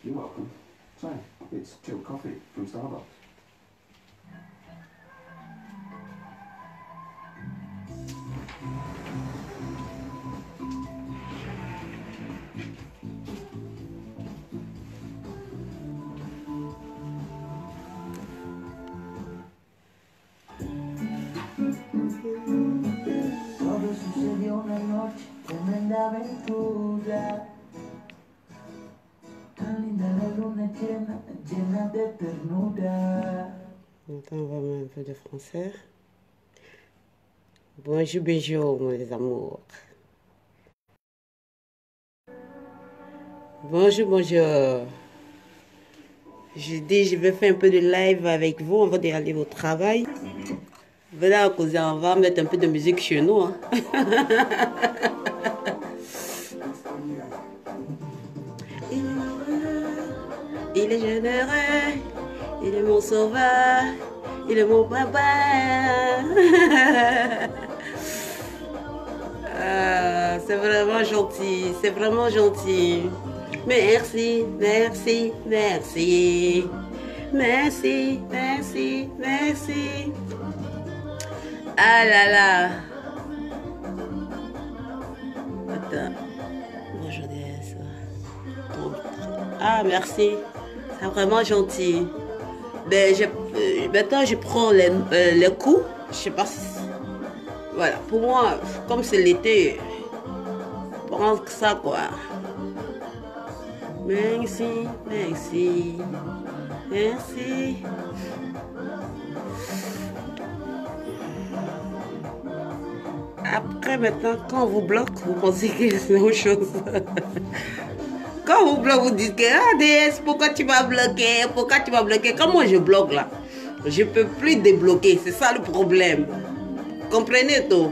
You're welcome. Say, it's chilled coffee from Starbucks. Todo sucedió una noche, tremenda aventura. Tan linda la luna llena, llena de ternura. Maintenant, on va mettre un peu de français. Bonjour, bonjour, mes amours. Bonjour, bonjour. Je dis, je vais faire un peu de live avec vous. On va aller au travail. Venez à causer, on va mettre un peu de musique chez nous. Hein. Il est généreux, il est mon sauveur, il est mon papa. C'est vraiment gentil, c'est vraiment gentil. Merci, merci, merci. Merci, merci, merci. Ah là là. Attends. Bonjour DS. Ah merci. C'est vraiment gentil. Ben, maintenant je prends les coups. Je sais pas si... Voilà, pour moi, comme c'est l'été, prends ça quoi. Merci, merci, merci. Après, maintenant, quand on vous bloque, vous pensez que c'est autre chose. Quand on vous bloque, vous dites que ah, DS, pourquoi tu m'as bloqué? Pourquoi tu m'as bloqué? Quand moi je bloque là, je peux plus débloquer. C'est ça le problème. Comprenez tout?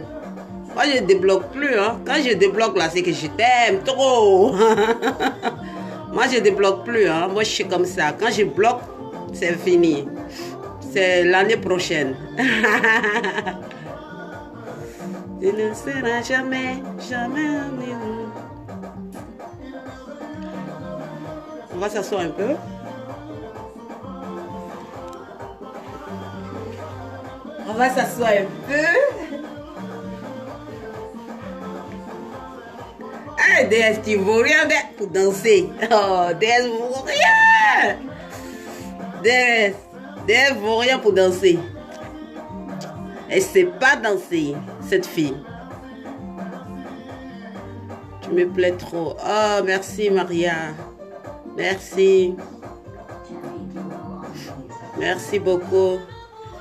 Moi je débloque plus. Hein. Quand je débloque là, c'est que je t'aime trop. Moi je débloque plus. Hein. Moi je suis comme ça. Quand je bloque, c'est fini. C'est l'année prochaine. Il ne sera jamais, jamais amoureux. On va s'asseoir un peu. On va s'asseoir un peu. Ah, DS, tu vaut rien pour danser. Oh, DS vaut rien. DS vaut rien pour danser. Elle sait pas danser, cette fille. Tu me plais trop. Oh, merci Maria. Merci. Merci beaucoup.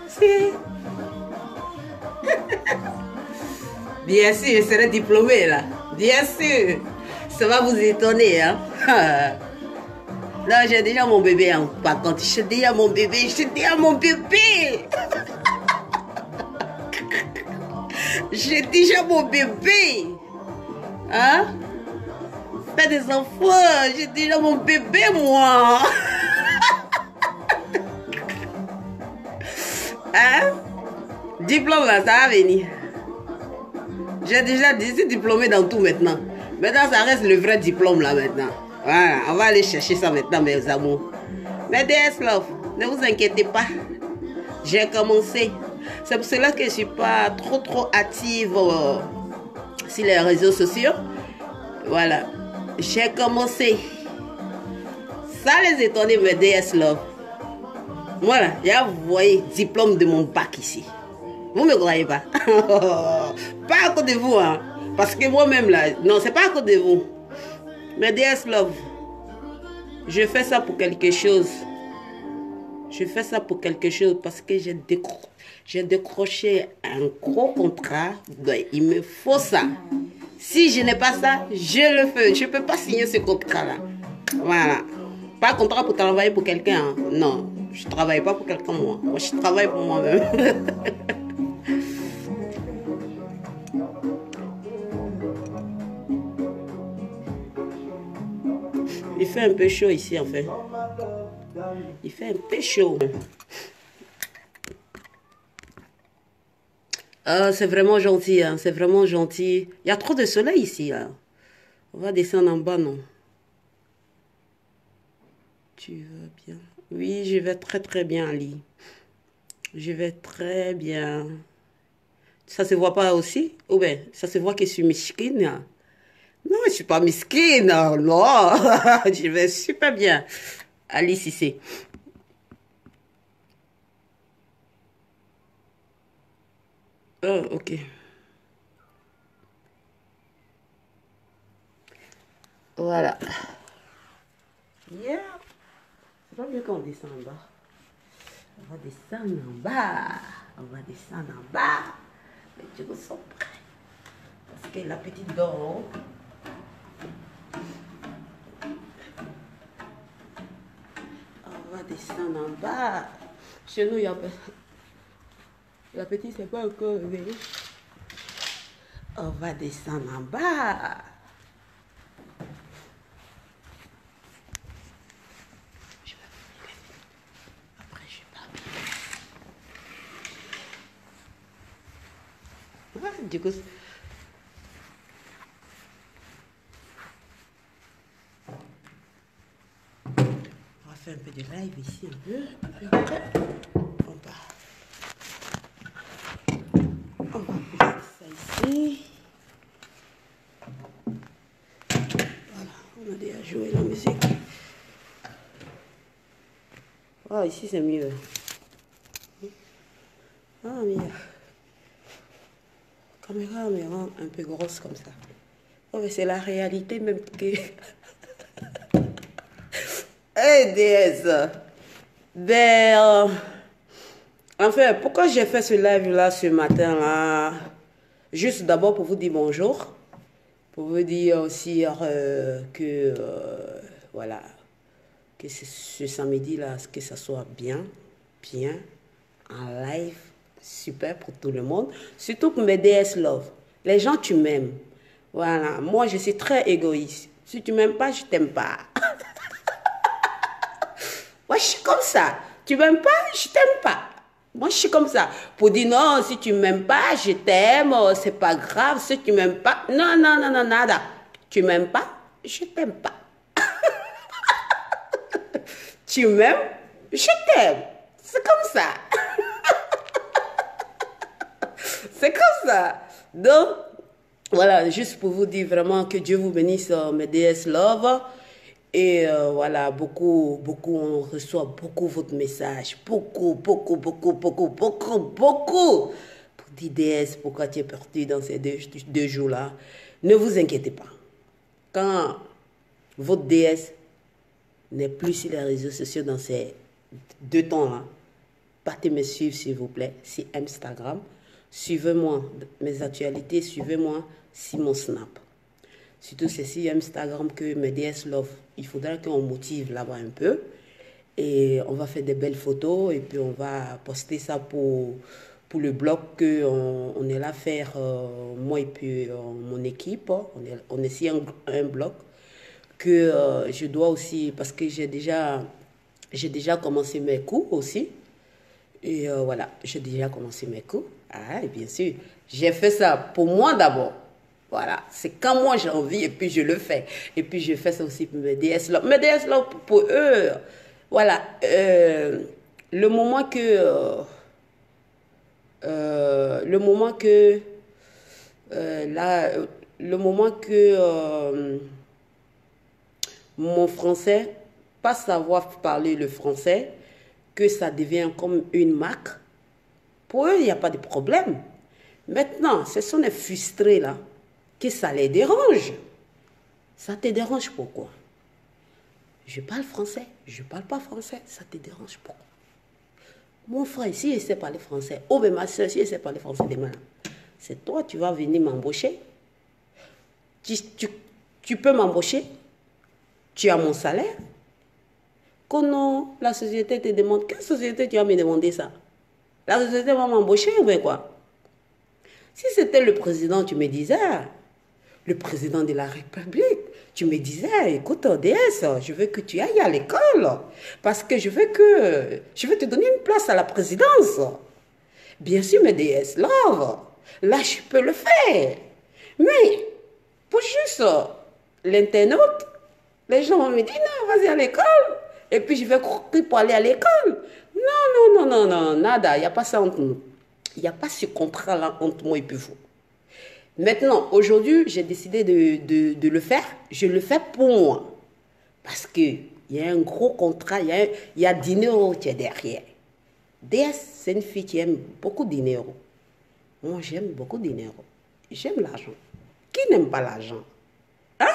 Si. Bien sûr, je serai diplômée là. Bien sûr. Ça va vous étonner, hein. Là, j'ai déjà mon bébé. Hein. Par contre, j'ai déjà mon bébé. J'ai déjà mon bébé. J'ai déjà mon bébé. Hein? Fais des enfants. J'ai déjà mon bébé, moi. Hein? Diplôme, là, ça va venir. J'ai déjà dit, c'est diplômé dans tout maintenant. Maintenant, ça reste le vrai diplôme, là, maintenant. Voilà, on va aller chercher ça maintenant, mes amours. Mais DS Love, ne vous inquiétez pas. J'ai commencé. C'est pour cela que je ne suis pas trop active sur les réseaux sociaux. Voilà. J'ai commencé. Ça les étonne, mes DS Love. Voilà. Là, vous voyez, diplôme de mon bac ici. Vous ne me croyez pas? Pas à cause de vous, hein. Parce que moi-même, là, non, c'est pas à cause de vous. Mais DS Love, je fais ça pour quelque chose. Je fais ça pour quelque chose parce que j'ai décroché un gros contrat. Donc, il me faut ça. Si je n'ai pas ça, je le fais. Je ne peux pas signer ce contrat-là. Voilà. Pas contrat pour travailler pour quelqu'un. Hein. Non, je ne travaille pas pour quelqu'un, moi. Moi, je travaille pour moi-même. Il fait un peu chaud ici, en fait. Il fait un peu chaud. C'est vraiment gentil, hein. C'est vraiment gentil. Il y a trop de soleil ici. Hein. On va descendre en bas, non? Tu vas bien? Oui, je vais très très bien, Ali. Je vais très bien. Ça se voit pas aussi? Ou bien, ça se voit que je suis miskine? Non, je suis pas miskine, non. Je vais super bien. Ali Cissé. Oh, ok. Voilà. Yeah. C'est pas mieux qu'on descend en bas. On va descendre en bas. On va descendre en bas. Les Djegos sont prêts. Parce que la petite dort. On va descendre en bas. Chez nous, il y a... La petite, c'est pas encore réveillée. On va descendre en bas. Après, je parle. Ah, du coup... On va faire un peu de live ici, un peu. Puis après, on va placer ça ici. Voilà, on a déjà joué la musique. Ah, ici c'est mieux. Ah, mais la caméra me rend un peu grosse comme ça. Oh, mais c'est la réalité même que... Hey, DS. Ben, enfin, pourquoi j'ai fait ce live-là ce matin-là? Juste d'abord pour vous dire bonjour. Pour vous dire aussi que, voilà, que ce samedi-là, que ça soit bien, en live, super pour tout le monde. Surtout pour mes DS Love. Les gens, tu m'aimes. Voilà, moi, je suis très égoïste. Si tu m'aimes pas, je t'aime pas. Moi, je suis comme ça. Tu m'aimes pas, je t'aime pas. Moi, je suis comme ça. Pour dire non, si tu m'aimes pas, je t'aime, c'est pas grave. Si tu m'aimes pas, non, non, non, non, nada. Tu m'aimes pas, je t'aime pas. Tu m'aimes, je t'aime. C'est comme ça. C'est comme ça. Donc, voilà, juste pour vous dire vraiment que Dieu vous bénisse, mes DS Love. Et voilà, beaucoup, on reçoit beaucoup votre message. Beaucoup. Pour dire DS, pourquoi tu es perdu dans ces deux jours-là. Ne vous inquiétez pas. Quand votre DS n'est plus sur les réseaux sociaux dans ces 2 temps-là, partez me suivre s'il vous plaît, sur Instagram. Suivez-moi mes actualités, suivez-moi sur mon Snap. Surtout c'est sur Instagram que mes DS Love, il faudra qu'on motive là-bas un peu. Et on va faire des belles photos et puis on va poster ça pour le blog qu'on est là faire, moi et puis mon équipe. On est sur un blog que je dois aussi, parce que j'ai déjà commencé mes cours aussi. Et voilà, j'ai déjà commencé mes cours. Ah, et bien sûr, j'ai fait ça pour moi d'abord. Voilà, c'est quand moi j'ai envie et puis je le fais. Et puis je fais ça aussi pour mes DS là. Mes DS là, pour eux, voilà, le moment que mon français, pas savoir parler le français, que ça devient comme une marque, pour eux, il n'y a pas de problème. Maintenant, ce sont les frustrés là, que ça les dérange. Ça te dérange pourquoi? Je parle français, je ne parle pas français, ça te dérange pourquoi? Mon frère, si il sait parler français, oh mais ma soeur, si il sait parler français demain, c'est toi, tu vas venir m'embaucher. Tu peux m'embaucher, tu as mon salaire. Quand non, la société te demande, quelle société tu vas me demander ça? La société va m'embaucher ou bien quoi? Si c'était le président, tu me disais, le président de la République, tu me disais, écoute, DS, je veux que tu ailles à l'école parce que je veux te donner une place à la présidence. Bien sûr, mes DS Love, là, je peux le faire. Mais, pour juste l'internaute, les gens vont me dire, non, vas-y à l'école. Et puis je vais courir pour aller à l'école. Non, non, non, non, non, nada. Il n'y a pas ça entre nous. Il n'y a pas ce contrat-là entre moi et puis vous. Maintenant, aujourd'hui, j'ai décidé de le faire. Je le fais pour moi. Parce qu'il y a un gros contrat, il y a dinero qui est derrière. DS, c'est une fille qui aime beaucoup dinero. Moi, j'aime beaucoup dinero. J'aime l'argent. Qui n'aime pas l'argent? Hein?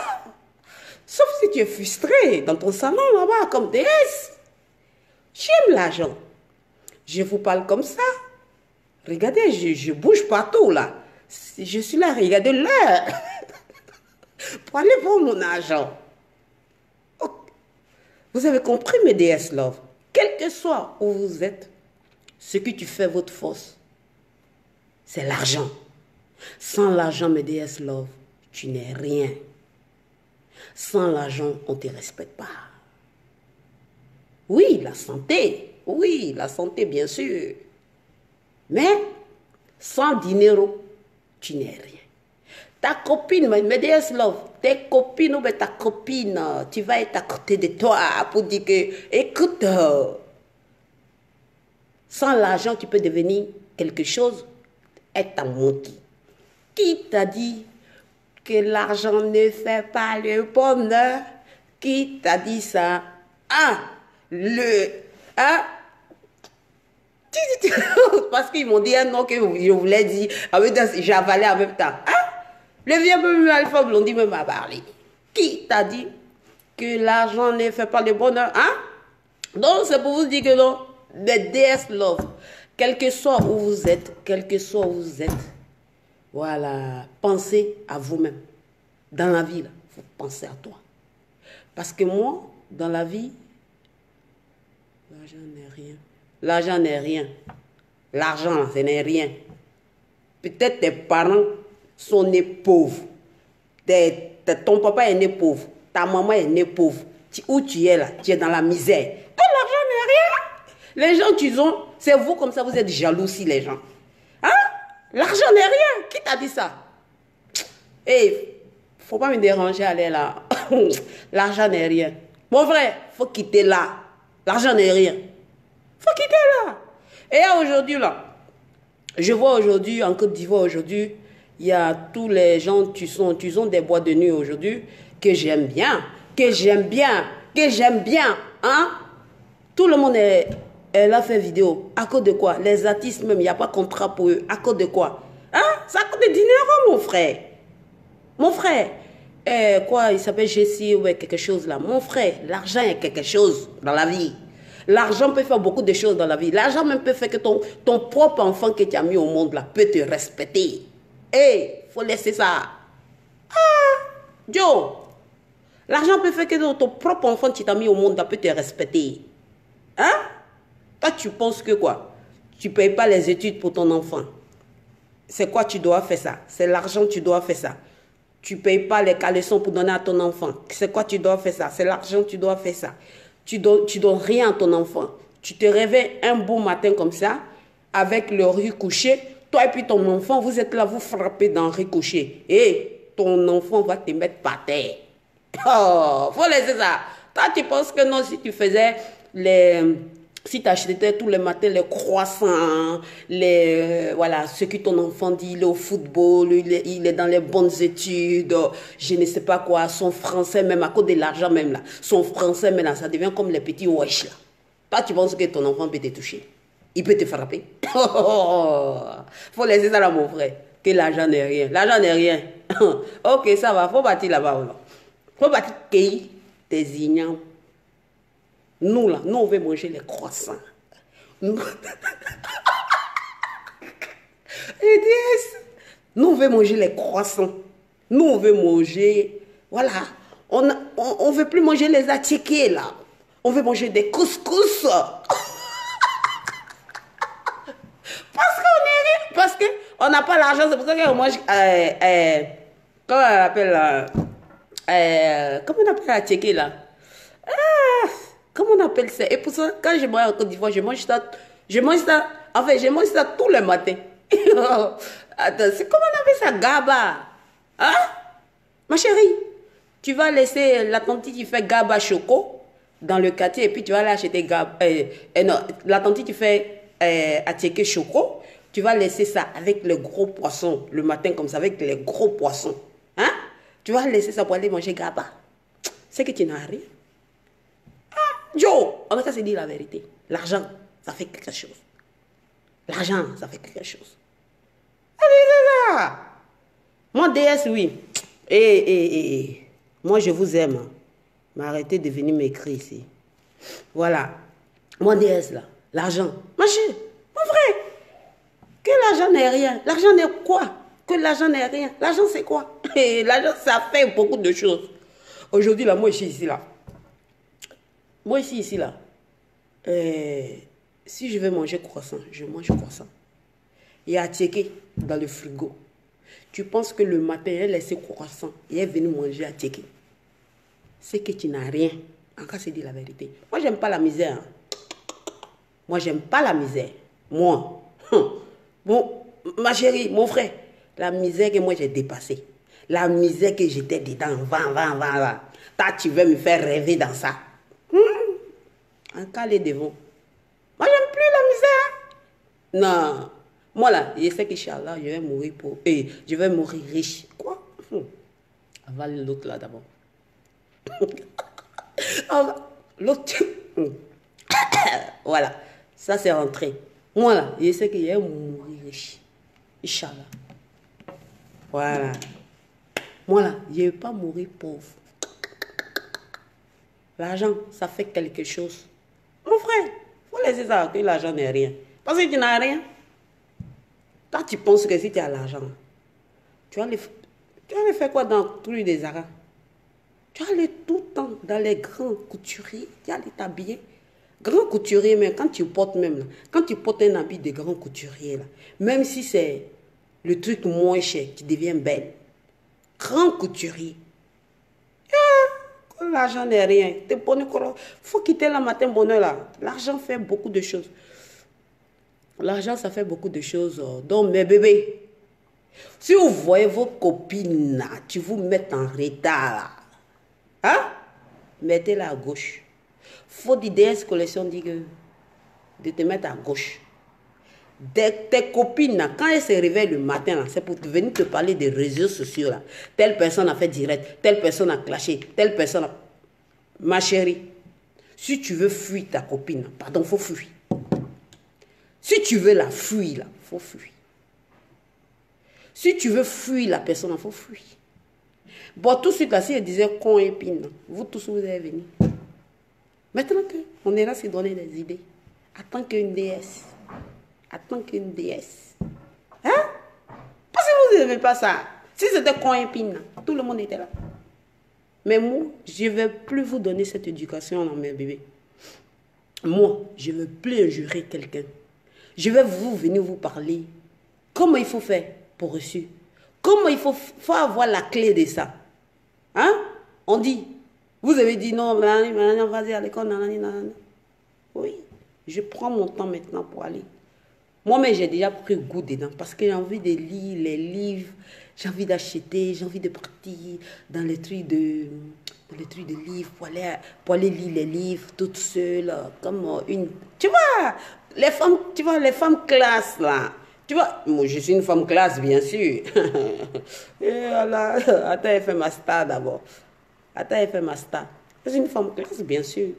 Sauf si tu es frustré dans ton salon là-bas, comme DS. J'aime l'argent. Je vous parle comme ça. Regardez, je bouge partout là. Je suis là, regardez l'heure. Pour aller pour mon argent. Oh. Vous avez compris, mes DS Love. Quel que soit où vous êtes, ce que tu fais, votre force, c'est l'argent. Sans l'argent, mes DS Love, tu n'es rien. Sans l'argent, on ne te respecte pas. Oui, la santé. Oui, la santé, bien sûr. Mais, sans dinero, tu n'es rien. Ta copine, mes DS Love, tes copines ou ta copine, tu vas être à côté de toi pour dire que, écoute, sans l'argent, tu peux devenir quelque chose, être un monkey. Qui t'a dit que l'argent ne fait pas le bonheur? Qui t'a dit ça? Ah, parce qu'ils m'ont dit un nom que je voulais dire, j'avalais en même temps. Hein? Le vieux bébé Alpha Blondie me m'a parlé. Qui t'a dit que l'argent ne fait pas le bonheur? Hein? Donc, c'est pour vous dire que non, les DS Love, quel que soit où vous êtes, voilà, pensez à vous-même. Dans la vie, il faut penser à toi. Parce que moi, dans la vie, l'argent n'est rien. L'argent n'est rien. L'argent, ce n'est rien. Peut-être tes parents sont nés pauvres. Ton papa est né pauvre. Ta maman est née pauvre. Où tu es là? Tu es dans la misère. Que l'argent n'est rien. Les gens, tu ont, c'est vous comme ça, vous êtes jaloux si les gens. Hein? L'argent n'est rien. Qui t'a dit ça? Eh, faut pas me déranger, allez là. L'argent n'est rien. Mon frère, faut quitter là. L'argent n'est rien. Faut quitter là. Et aujourd'hui là, je vois aujourd'hui en Côte d'Ivoire aujourd'hui, il y a tous les gens, tu sont des boîtes de nuit aujourd'hui que j'aime bien, hein? Tout le monde elle a fait vidéo. À cause de quoi? Les artistes même, il n'y a pas de contrat pour eux. À cause de quoi? Hein? C'est à cause de dinero, mon frère. Mon frère, quoi, il s'appelle Jessie ou quelque chose là. Mon frère, l'argent est quelque chose dans la vie. L'argent peut faire beaucoup de choses dans la vie. L'argent même peut faire que ton propre enfant que tu as mis au monde là peut te respecter. Eh, faut laisser ça. Ah, Joe, l'argent peut faire que ton propre enfant que tu as mis au monde là peut te respecter. Hein? Toi, tu penses que quoi? Tu ne payes pas les études pour ton enfant. C'est quoi tu dois faire ça? C'est l'argent tu dois faire ça. Tu ne payes pas les caleçons pour donner à ton enfant. C'est quoi tu dois faire ça? C'est l'argent tu dois faire ça. Tu donnes rien à ton enfant. Tu te réveilles un beau matin comme ça, avec le riz couché. Toi et puis ton enfant, vous êtes là, vous frappez dans le riz couché. Et ton enfant va te mettre par terre. Oh, faut laisser ça. Toi, tu penses que non, si tu faisais si tu achetais tous les matins les croissants, voilà, ce que ton enfant dit, il est au football, il est dans les bonnes études, je ne sais pas quoi, son français même, à cause de l'argent même là, son français même là, ça devient comme les petits wesh là. Toi, tu penses que ton enfant peut te toucher? Il peut te frapper? Faut laisser ça là, mon frère, que l'argent n'est rien. L'argent n'est rien. Ok, ça va, faut bâtir là-bas. Faut bâtir pays, tes ignorants. Nous, là, nous, on veut manger les croissants. Nous, on veut manger les croissants. Nous, on veut manger... Voilà. On ne veut plus manger les attiqués, là. On veut manger des couscous. Parce qu'on n'a pas l'argent. C'est pour ça qu'on mange... comment on appelle... comment on appelle l'attiqué, là? Comment on appelle ça? Et pour ça, quand je mange en Côte d'Ivoire, je mange ça, en fait, je mange ça tous les matins. Attends, c'est comment on appelle ça? Gaba. Hein? Ma chérie, tu vas laisser la tante qui fait gaba choco. dans le quartier et puis tu vas aller acheter non, la tante qui fait attiéké choco, tu vas laisser ça avec les gros poissons le matin comme ça, avec les gros poissons. Hein? Tu vas laisser ça pour aller manger gaba. C'est que tu n'as rien. Ah, Joe, on va se dire la vérité. L'argent, ça fait quelque chose. L'argent, ça fait quelque chose. Allez, c'est ça. Moi, DS, oui. Moi, je vous aime. Mais arrêtez de venir m'écrire ici. Voilà. Mon DS, là. L'argent. Ma chérie, mon frère. Que l'argent n'est rien. L'argent n'est quoi? Que l'argent n'est rien. L'argent, c'est quoi? L'argent, ça fait beaucoup de choses. Aujourd'hui, là, moi, je suis ici, là. Moi, ici, là. Si je vais manger croissant, je mange croissant. Il y a attiéké dans le frigo. Tu penses que le matin, elle a laissé croissant et elle est venue manger attiéké. C'est que tu n'as rien. Encore, c'est dire la vérité. Moi, j'aime pas la misère. Moi, j'aime pas la misère. Moi. Bon, ma chérie, mon frère, la misère que moi j'ai dépassée. La misère que j'étais dedans. Va. Toi, tu veux me faire rêver dans ça. Encore les devants. Moi, j'aime plus la misère. Non. Moi, là, je sais qu'Inch'Allah, je vais mourir pour... je vais mourir riche. Quoi? Avale l'autre là d'abord. L'autre... Voilà. Ça, c'est rentré. Moi, là, je sais que je vais mourir riche. Inch'Allah. Voilà. Moi, là, je ne vais pas mourir pauvre. L'argent, ça fait quelque chose. Mon frère, il faut laisser ça, que l'argent n'est rien. Parce que tu n'as rien. Toi, tu penses que si tu as l'argent, tu vas aller faire quoi dans tous les Arabes? Tu vas aller tout le temps dans les grands couturiers, tu vas aller t'habiller. Grand couturier, mais quand tu portes même, là, quand tu portes un habit de grand couturier, là, même si c'est le truc moins cher, tu deviens belle. Grand couturier. L'argent n'est rien. Il faut quitter le matin bonheur là. L'argent fait beaucoup de choses. L'argent, ça fait beaucoup de choses. Donc, mes bébés, si vous voyez vos copines là, tu vous mets en retard là. Hein? Mettez-la à gauche. Faut dire DS collection dit que de te mettre à gauche. Tes copines là, quand elles se réveillent le matin là, c'est pour venir te parler des réseaux sociaux là. Telle personne a fait direct, telle personne a clashé, telle personne a... Ma chérie, si tu veux fuir ta copine, pardon, faut fuir. Si tu veux la fuir là, faut fuir. Si tu veux fuir la personne, il faut fuir. Bon, tout de suite là, si elle disait con et pine, vous tous vous allez venir. Maintenant qu'on est là, c'est donner des idées. Attends qu'une déesse. Attends qu'une déesse. Hein? Parce que vous n'aimez pas ça. Si c'était con et pine, tout le monde était là. Mais moi, je ne vais plus vous donner cette éducation dans mes bébés. Moi, je ne veux plus injurer quelqu'un. Je vais venir vous parler. Comment il faut faire pour reçu? Comment il faut avoir la clé de ça? Hein? On dit, vous avez dit non, vas-y à l'école, oui, je prends mon temps maintenant pour aller. Moi-même, j'ai déjà pris goût dedans parce que j'ai envie de lire les livres, j'ai envie d'acheter, j'ai envie de partir dans les trucs de livres pour aller lire les livres toute seule, comme une... Tu vois, les femmes classe, là. Tu vois, moi, je suis une femme classe, bien sûr. Et voilà, attends, elle fait ma star d'abord. Attends, elle fait ma star. Je suis une femme classe, bien sûr.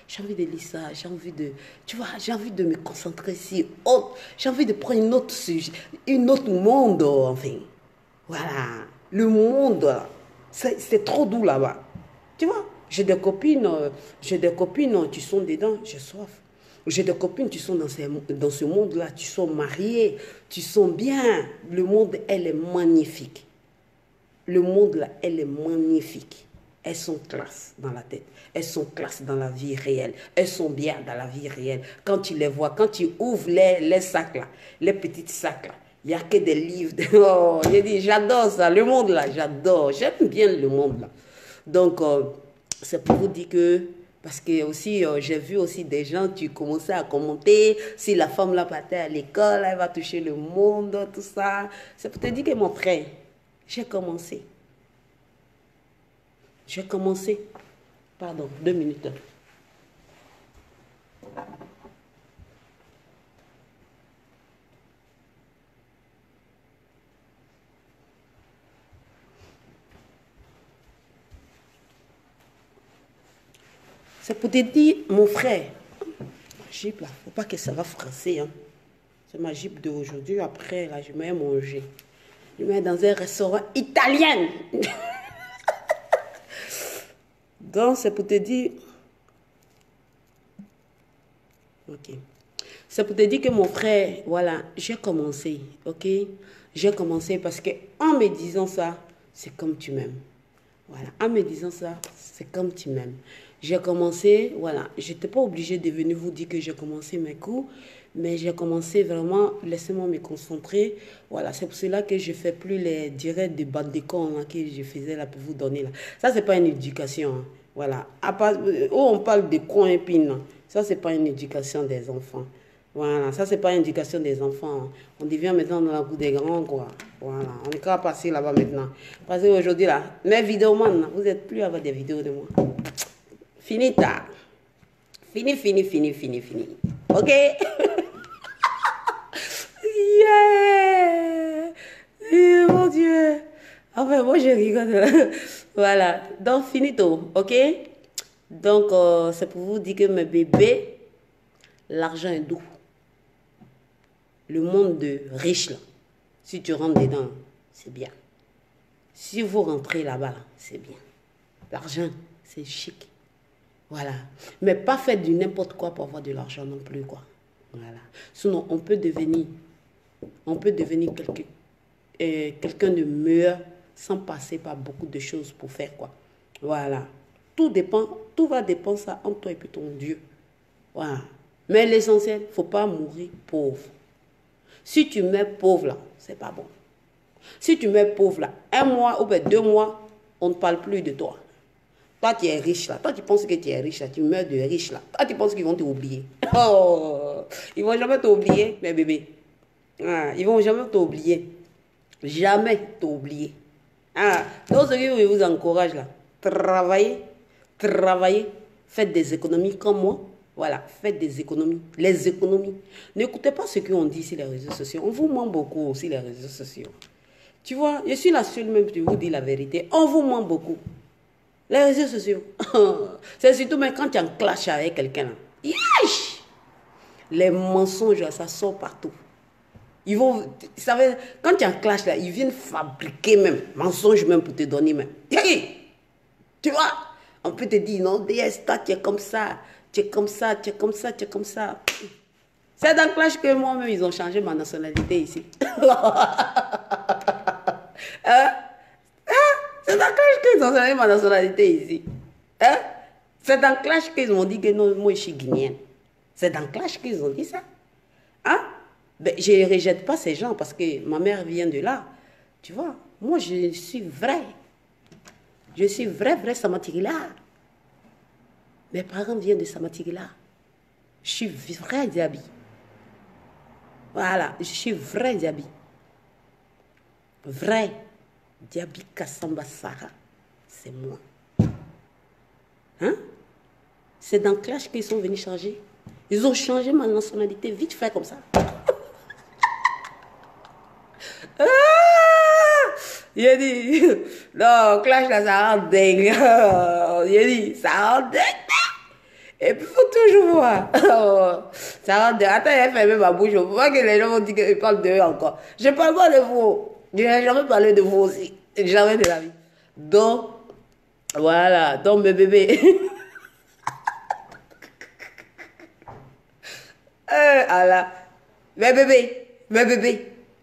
J'ai envie de lire ça, j'ai envie de... Tu vois, j'ai envie de me concentrer sur autre. J'ai envie de prendre une autre sujet, une autre monde, enfin. Voilà. Le monde, c'est trop doux là-bas. Tu vois, j'ai des copines, tu sont dedans, j'ai soif. J'ai des copines, tu sont dans ce monde-là, tu sont mariées, tu sont bien. Le monde, elle est magnifique. Le monde, là, elle est magnifique. Elles sont classe dans la tête. Elles sont classe dans la vie réelle. Elles sont bien dans la vie réelle. Quand tu les vois, quand tu ouvres les sacs là, les petits sacs là, il n'y a que des livres. Oh, j'ai dit, j'adore ça, le monde là, j'adore. J'aime bien le monde là. Donc, c'est pour vous dire que, parce que aussi, j'ai vu aussi des gens, tu commençais à commenter, si la femme là partait à l'école, elle va toucher le monde, tout ça. C'est pour te dire que mon frère, j'ai commencé. Pardon, 2 minutes. C'est pour te dire, mon frère, ma jupe là, faut pas que ça va froisser. Hein. C'est ma jupe d'aujourd'hui. Après, là, je mets manger. Je mets dans un restaurant italien. Donc, c'est pour te dire... Ok. C'est pour te dire que mon frère, voilà, j'ai commencé, ok? J'ai commencé parce que en me disant ça, c'est comme tu m'aimes. Voilà, en me disant ça, c'est comme tu m'aimes. J'ai commencé, voilà, je n'étais pas obligée de venir vous dire que j'ai commencé mes cours, mais j'ai commencé vraiment, laissez-moi me concentrer. Voilà, c'est pour cela que je ne fais plus les directs de bande de cons que je faisais là pour vous donner là. Ça, ce n'est pas une éducation. Hein. Voilà, à part, où on parle de coins et pines, ça, ce n'est pas une éducation des enfants. Voilà, ça, c'est pas une éducation des enfants. On devient maintenant dans la cour des grands, quoi. Voilà, on est qu'à passer là-bas maintenant. Parce qu'aujourd'hui, là, mes vidéos, man, vous n'êtes plus à avoir des vidéos de moi. Fini tard. Fini. Ok? Yeah! Mon Dieu! Enfin, moi, je rigole. Voilà, donc finito, ok? Donc, c'est pour vous dire que mes bébés, l'argent est doux. Le monde de riches, là, si tu rentres dedans, c'est bien. Si vous rentrez là-bas, c'est bien. L'argent, c'est chic. Voilà. Mais pas faire du n'importe quoi pour avoir de l'argent non plus, quoi. Voilà. Sinon, on peut devenir quelqu'un de meilleur sans passer par beaucoup de choses pour faire, quoi. Voilà. Tout va dépendre ça entre toi et puis ton Dieu. Voilà. Mais l'essentiel, il ne faut pas mourir pauvre. Si tu mets pauvre là, c'est pas bon. Si tu mets pauvre là, 1 mois ou bien 2 mois, on ne parle plus de toi. Toi, tu es riche là. Toi, tu penses que tu es riche là. Tu meurs de riche là. Toi, tu penses qu'ils vont t'oublier. Oh, ils ne vont jamais t'oublier, mes bébés. Ah, ils ne vont jamais t'oublier. Jamais t'oublier. Ah, donc, ce qui vous encourage là, travaillez, faites des économies comme moi. Voilà, faites des économies. Les économies. N'écoutez pas ce qu'on dit sur les réseaux sociaux. On vous ment beaucoup aussi les réseaux sociaux. Tu vois, je suis la seule même qui vous dit la vérité. On vous ment beaucoup. Les réseaux sociaux. C'est surtout mais quand tu es en clash avec quelqu'un. Les mensonges, ça sort partout. Ils vont, vous savez, quand tu es en clash là, ils viennent fabriquer même, mensonges même pour te donner même. Tu vois, on peut te dire, non, DS, toi, tu es comme ça. Tu es comme ça, tu es comme ça, tu es comme ça. C'est dans le clash que moi-même, ils ont changé ma nationalité ici. Hein? C'est dans le clash qu'ils ont changé ma nationalité ici. Hein? C'est dans le clash qu'ils m'ont dit que non, moi, je suis guinéenne. C'est dans le clash qu'ils ont dit ça. Hein? Ben, je ne rejette pas ces gens parce que ma mère vient de là. Tu vois, moi, je suis vrai. Je suis vrai Samatigila. Mes parents viennent de Samatigila. Je suis vrai Diaby. Voilà, je suis vrai Diaby. Vrai Diaby Kassamba Sara. C'est moi. Hein? C'est dans le clash qu'ils sont venus changer. Ils ont changé ma nationalité vite fait comme ça. Il a dit, non, clash là, ça rend dingue. Il a dit, ça rend dingue. Et puis, il faut toujours voir. Ça rend dingue. Attends, il a fermé ma bouche. Faut pas que les gens vont dire qu'ils parlent d'eux encore. Je ne parle pas de vous. Je n'ai jamais parlé de vous aussi. Jamais de la vie. Donc, voilà. Donc, mes bébés. Allah. Mes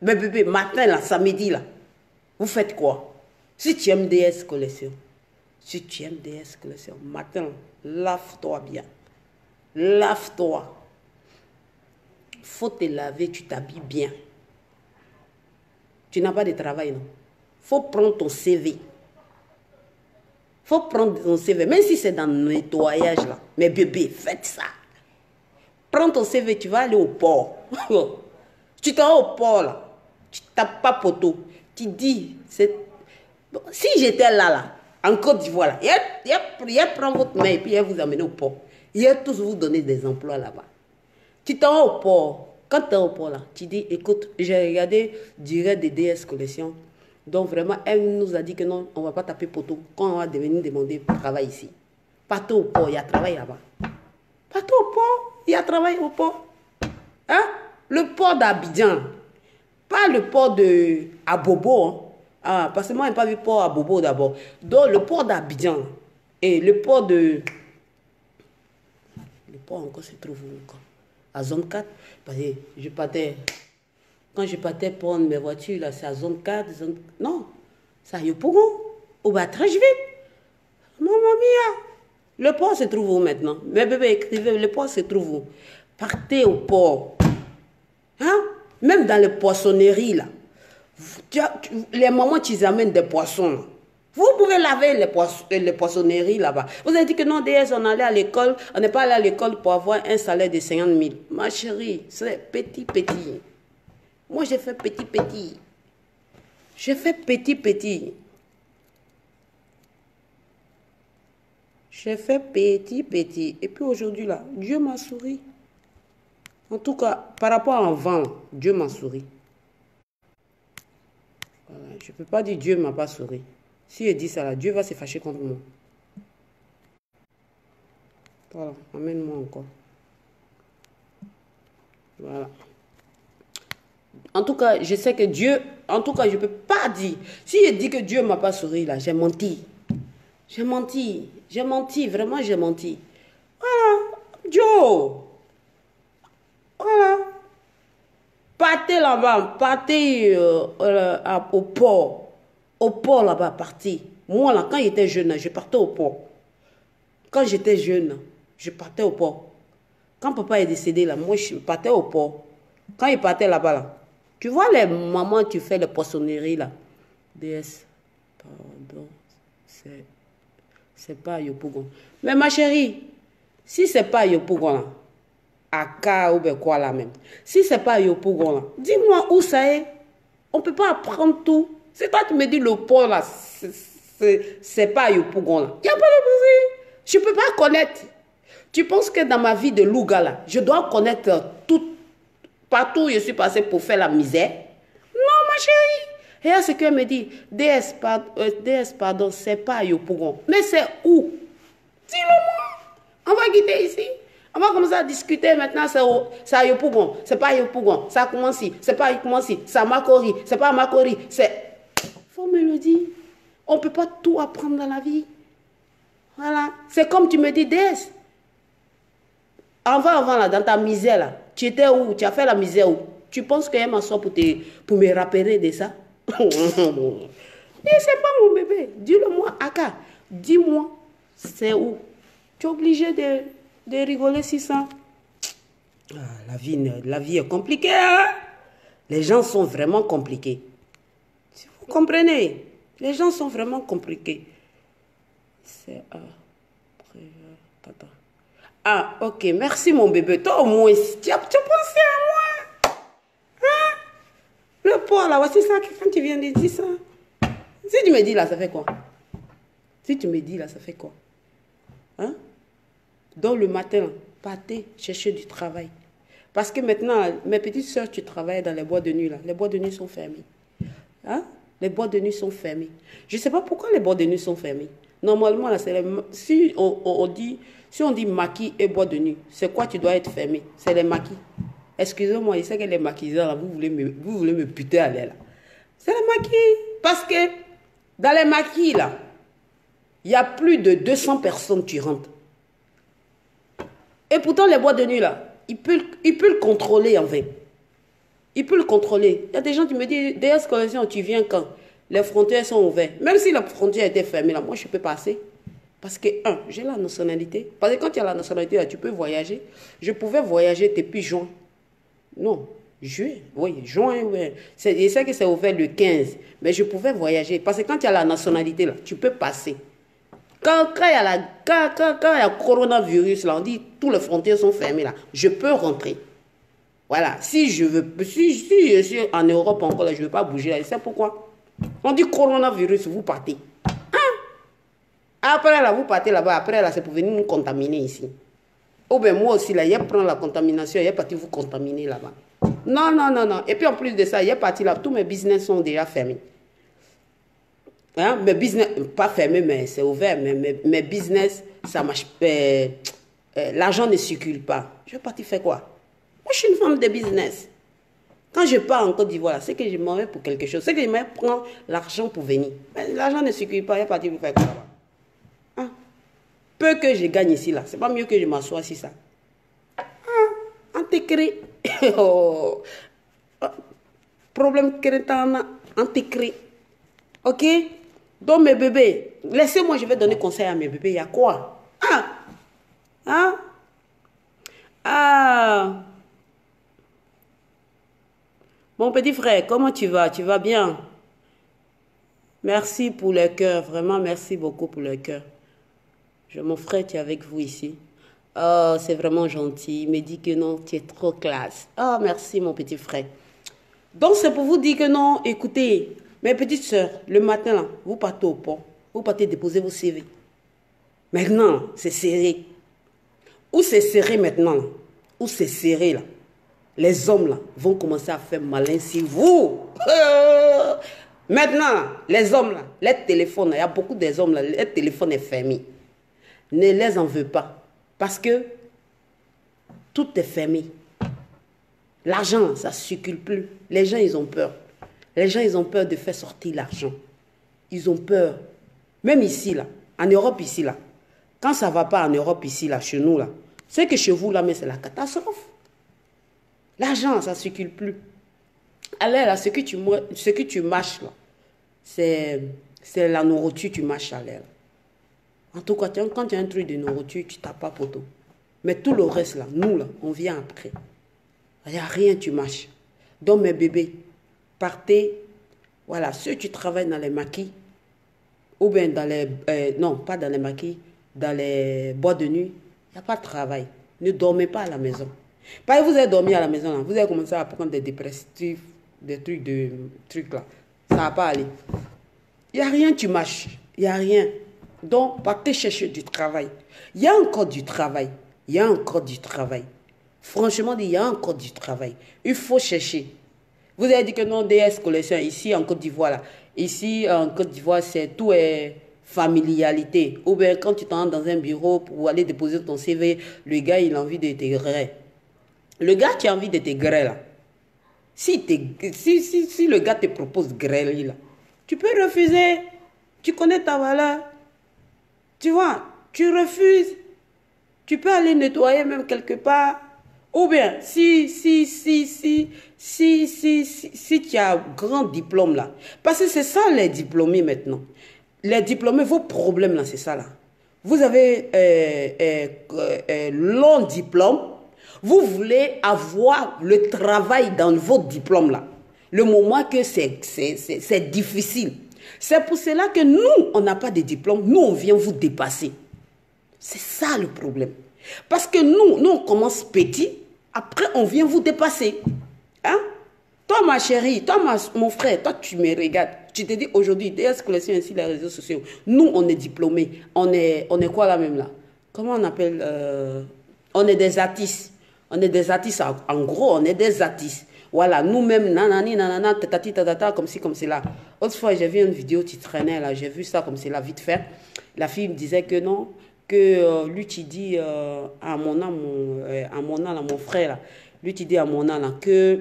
bébés, matin là, samedi là, vous faites quoi? Si tu aimes DS Collection, matin, lave-toi bien. Lave-toi. Faut te laver, tu t'habilles bien. Tu n'as pas de travail, non? Faut prendre ton CV. Faut prendre ton CV, même si c'est dans le nettoyage là. Mais bébé, faites ça. Prends ton CV, tu vas aller au port. Tu t'en vas au port là. Tu tapes pas poteau. Tu dis, bon, si j'étais là, en Côte d'Ivoire, là, il prend votre main et puis il vous amener au port. Il va tous vous donner des emplois là-bas. Tu t'en vas au port. Quand tu es au port là, tu dis, écoute, j'ai regardé direct des DS Collection. Donc vraiment, elle nous a dit que non, on ne va pas taper poteau quand on va venir demander travail ici. Partez au port, il y a travail là-bas. Partez au port, il y a travail au port. Hein? Le port d'Abidjan. Pas le port de Abobo. Hein? Ah, parce que moi, je n'ai pas vu le port à Bobo d'abord. Donc, le port d'Abidjan et le port de... Le port encore se trouve où encore? À zone 4. Parce que je partais... Quand je partais prendre mes voitures, là, c'est à zone 4, zone... Non, c'est à Yopougon. Au bas très vite. Maman mia. Le port se trouve où maintenant? Mes bébés, écrivez, le port se trouve où? Partez au port. Hein? Même dans les poissonneries, là. Les mamans qui amènent des poissons, là. Vous pouvez laver les poissonneries là-bas. Vous avez dit que non, DS, on allait à l'école, on n'est pas allé à l'école pour avoir un salaire de 50 000. Ma chérie, c'est petit. Moi, j'ai fait petit. J'ai fait petit. J'ai fait petit. Et puis aujourd'hui, là, Dieu m'a souri. En tout cas, par rapport à avant, Dieu m'a souri. Voilà, je ne peux pas dire Dieu ne m'a pas souri. Si je dis ça, là, Dieu va se fâcher contre moi. Voilà, amène-moi encore. Voilà. En tout cas, je sais que Dieu... En tout cas, je ne peux pas dire... Si je dis que Dieu ne m'a pas souri, là, j'ai menti. Vraiment, j'ai menti. Voilà, Joe. Voilà. Partez là-bas, partez au port. Au port là-bas, partez. Moi, là, quand j'étais jeune, je partais au port. Quand j'étais jeune, je partais au port. Quand papa est décédé, là, moi, je partais au port. Quand il partait là-bas, là, tu vois les mamans qui font les poissonneries, là. DS, pardon, c'est pas à Yopougon. Mais ma chérie, si c'est pas à Yopougon, là, à Ka ou bien quoi là même, si c'est pas à Yopougon, là, dis-moi où ça est. On peut pas apprendre tout. C'est toi qui me dis le port, là, c'est pas à Yopougon, là. Il n'y a pas de souci. Je peux pas connaître. Tu penses que dans ma vie de Louga, là, je dois connaître tout, partout où je suis passée pour faire la misère? Non, ma chérie. Et là, ce qu'elle me dit, DS, pardon, c'est pas à Yopougon. Mais c'est où? Dis-le-moi. On va quitter ici. On va commencer à discuter maintenant, c'est à Yopougon. C'est pas à Yopougon. Ça commence ici. C'est pas à Yopougon. C'est à Makori. C'est pas à Makori. C'est... Faut me le dire. On ne peut pas tout apprendre dans la vie. Voilà. C'est comme tu me dis, DS. Avant là, dans ta misère là, tu étais où? Tu as fait la misère où? Tu penses qu'elle m'assoit pour me rappeler de ça? Et c'est pas mon bébé. Dis-le-moi, Aka. Dis-moi, c'est où? Tu es obligé de rigoler si ça. Ah, la vie est compliquée. Hein? Les gens sont vraiment compliqués. Si vous comprenez, les gens sont vraiment compliqués. C'est Attends. Ah, ok, merci mon bébé. Toi au moins, tu as pensé à moi. Hein? Le port là, voici ça, quand tu viens de dire ça. Si tu me dis là, ça fait quoi? Si tu me dis là, ça fait quoi? Hein? Donc le matin, partez chercher du travail. Parce que maintenant, mes petites soeurs, tu travailles dans les boîtes de nuit là. Les boîtes de nuit sont fermées. Hein? Les boîtes de nuit sont fermées. Je ne sais pas pourquoi les boîtes de nuit sont fermées. Normalement, là, si on dit maquis et boîte de nuit, c'est quoi tu dois être fermé? C'est les maquis. Excusez-moi, je sais que les maquiseurs, là, vous voulez me buter à l'air là. C'est les maquis. Parce que dans les maquis, là, il y a plus de 200 personnes qui rentrent. Et pourtant, les boîtes de nuit, là, il peut le contrôler, en fait. Il peut le contrôler. Il y a des gens qui me disent, DS Collection, tu viens quand? Les frontières sont ouvertes. Même si la frontière était fermée, là, moi, je peux passer. Parce que, j'ai la nationalité. Parce que quand tu as la nationalité, là, tu peux voyager. Je pouvais voyager depuis juin. Non, juillet. Oui, juin, oui. Je sais que c'est ouvert le 15. Mais je pouvais voyager. Parce que quand tu as la nationalité, là, tu peux passer. Quand il y a coronavirus, là, on dit toutes les frontières sont fermées, là. Je peux rentrer. Voilà. Si je suis en Europe encore, là, je ne veux pas bouger, là. C'est pourquoi. On dit coronavirus, vous partez. Hein? Après, là, vous partez là-bas. Après, là, c'est pour venir nous contaminer ici. Oh, ben moi aussi, là, il prend la contamination, il est parti vous contaminer là-bas. Non. Et puis, en plus de ça, il est parti là. Tous mes business sont déjà fermés. Hein? Mes business, pas fermés, mais c'est ouvert. Mais mes business, ça marche, l'argent ne circule pas. Je vais partir faire quoi? Moi, je suis une femme de business. Quand je pars en Côte d'Ivoire, c'est que je m'en vais pour quelque chose. C'est que je m'en vais prendre l'argent pour venir. L'argent ne circule pas, je vais partir pour faire quoi là-bas? Hein? Peu que je gagne ici, là. C'est pas mieux que je m'assoie ici, ça. Ah, antécré. Oh. Problème crétin, antécré. Ok? Donc, mes bébés, laissez-moi, je vais donner conseil à mes bébés. Il y a quoi? Ah! Ah! Ah! Mon petit frère, comment tu vas? Tu vas bien? Merci pour le cœur. Vraiment, merci beaucoup pour le cœur. Mon frère, tu es avec vous ici. Oh, c'est vraiment gentil. Il me dit que non, tu es trop classe. Oh, merci, mon petit frère. Donc, c'est pour vous dire que non, écoutez, mes petites soeurs, le matin, là, vous partez au pont. Vous partez déposer vos CV. Maintenant, c'est serré. Où c'est serré maintenant, là? Où c'est serré, là? Les hommes là vont commencer à faire malin sur vous. Maintenant, les hommes là, les téléphones, il y a beaucoup des hommes là, les téléphones est fermé. Ne les en veux pas. Parce que tout est fermé. L'argent, ça ne circule plus. Les gens, ils ont peur. Les gens, ils ont peur de faire sortir l'argent. Ils ont peur. Même ici là, en Europe ici là, quand ça ne va pas en Europe ici là, chez nous là, c'est que chez vous là, mais c'est la catastrophe. L'argent, ça ne circule plus. Alors là, ce que tu mâches là, c'est la nourriture que tu mâches à l'air. En tout cas, quand tu as un truc de nourriture, tu tapes pas pour tout. Mais tout le reste là, nous là, on vient après. Il n'y a rien, tu mâches. Donc mes bébés, partez, voilà, ceux qui travaillent dans les maquis, ou bien dans les, non, pas dans les maquis, dans les boîtes de nuit, il n'y a pas de travail. Ne dormez pas à la maison. Parce que vous avez dormi à la maison, là, vous avez commencé à prendre des dépressifs, des trucs là. Ça ne va pas aller. Il n'y a rien, tu mâches. Il n'y a rien. Donc, partez chercher du travail. Il y a encore du travail. Il y a encore du travail. Franchement, il y a encore du travail. Il faut chercher. Vous avez dit que non, DS Collection, ici en Côte d'Ivoire, là. Ici en Côte d'Ivoire, c'est tout est familialité. Ou bien quand tu t'entres dans un bureau pour aller déposer ton CV, le gars, il a envie de te griller. Le gars qui a envie de te griller, là. Si le gars te propose griller, là, tu peux refuser. Tu connais ta valeur. Tu vois, tu refuses. Tu peux aller nettoyer même quelque part. Ou bien, si tu as un grand diplôme là. Parce que c'est ça les diplômés maintenant. Les diplômés, vos problèmes là, c'est ça là. Vous avez long diplôme. Vous voulez avoir le travail dans votre diplôme là. Le moment que c'est difficile. C'est pour cela que nous, on n'a pas de diplôme. Nous, on vient vous dépasser. C'est ça le problème. Parce que nous on commence petit. Après, on vient vous dépasser. Hein? Toi, ma chérie, toi, mon frère, toi, tu me regardes. Tu te dis aujourd'hui, DS Collection ainsi les réseaux sociaux. Nous, on est diplômés. On est quoi là même là? Comment on appelle on est des artistes. On est des artistes. En gros, on est des artistes. Voilà, nous-mêmes, nanani, nanana, tatati, tatata, comme ci, comme cela. Autrefois, j'ai vu une vidéo qui traînait là. J'ai vu ça comme cela, vite fait. La fille me disait que non. Que lui, tu dis à mon frère, là, lui, tu dis à mon âme, que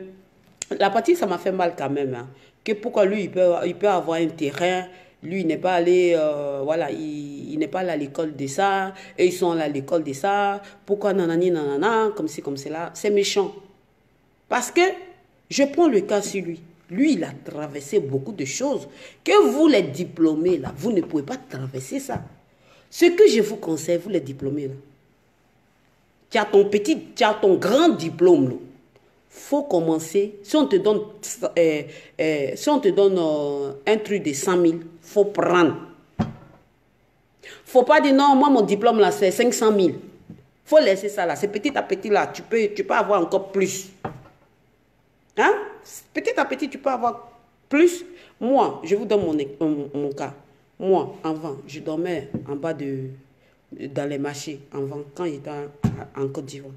la partie, ça m'a fait mal quand même. Hein, que pourquoi lui, il peut avoir un terrain, lui, il n'est pas allé, voilà, il n'est pas allé à l'école de ça, et ils sont allés à l'école de ça, pourquoi nanani, nanana, comme ci, comme cela, c'est méchant. Parce que, je prends le cas sur lui. Lui, il a traversé beaucoup de choses. Que vous, les diplômés, là, vous ne pouvez pas traverser ça. Ce que je vous conseille, vous les diplômés, là, tu as ton grand diplôme, là. Faut commencer. Si on te donne, un truc de 100 000, faut prendre. Faut pas dire non, moi mon diplôme là c'est 500 000. Faut laisser ça là. C'est petit à petit là. Tu peux avoir encore plus. Hein? Petit à petit, tu peux avoir plus. Moi, je vous donne mon cas. Moi, avant, je dormais en bas dans les marchés, avant, quand j'étais en Côte d'Ivoire.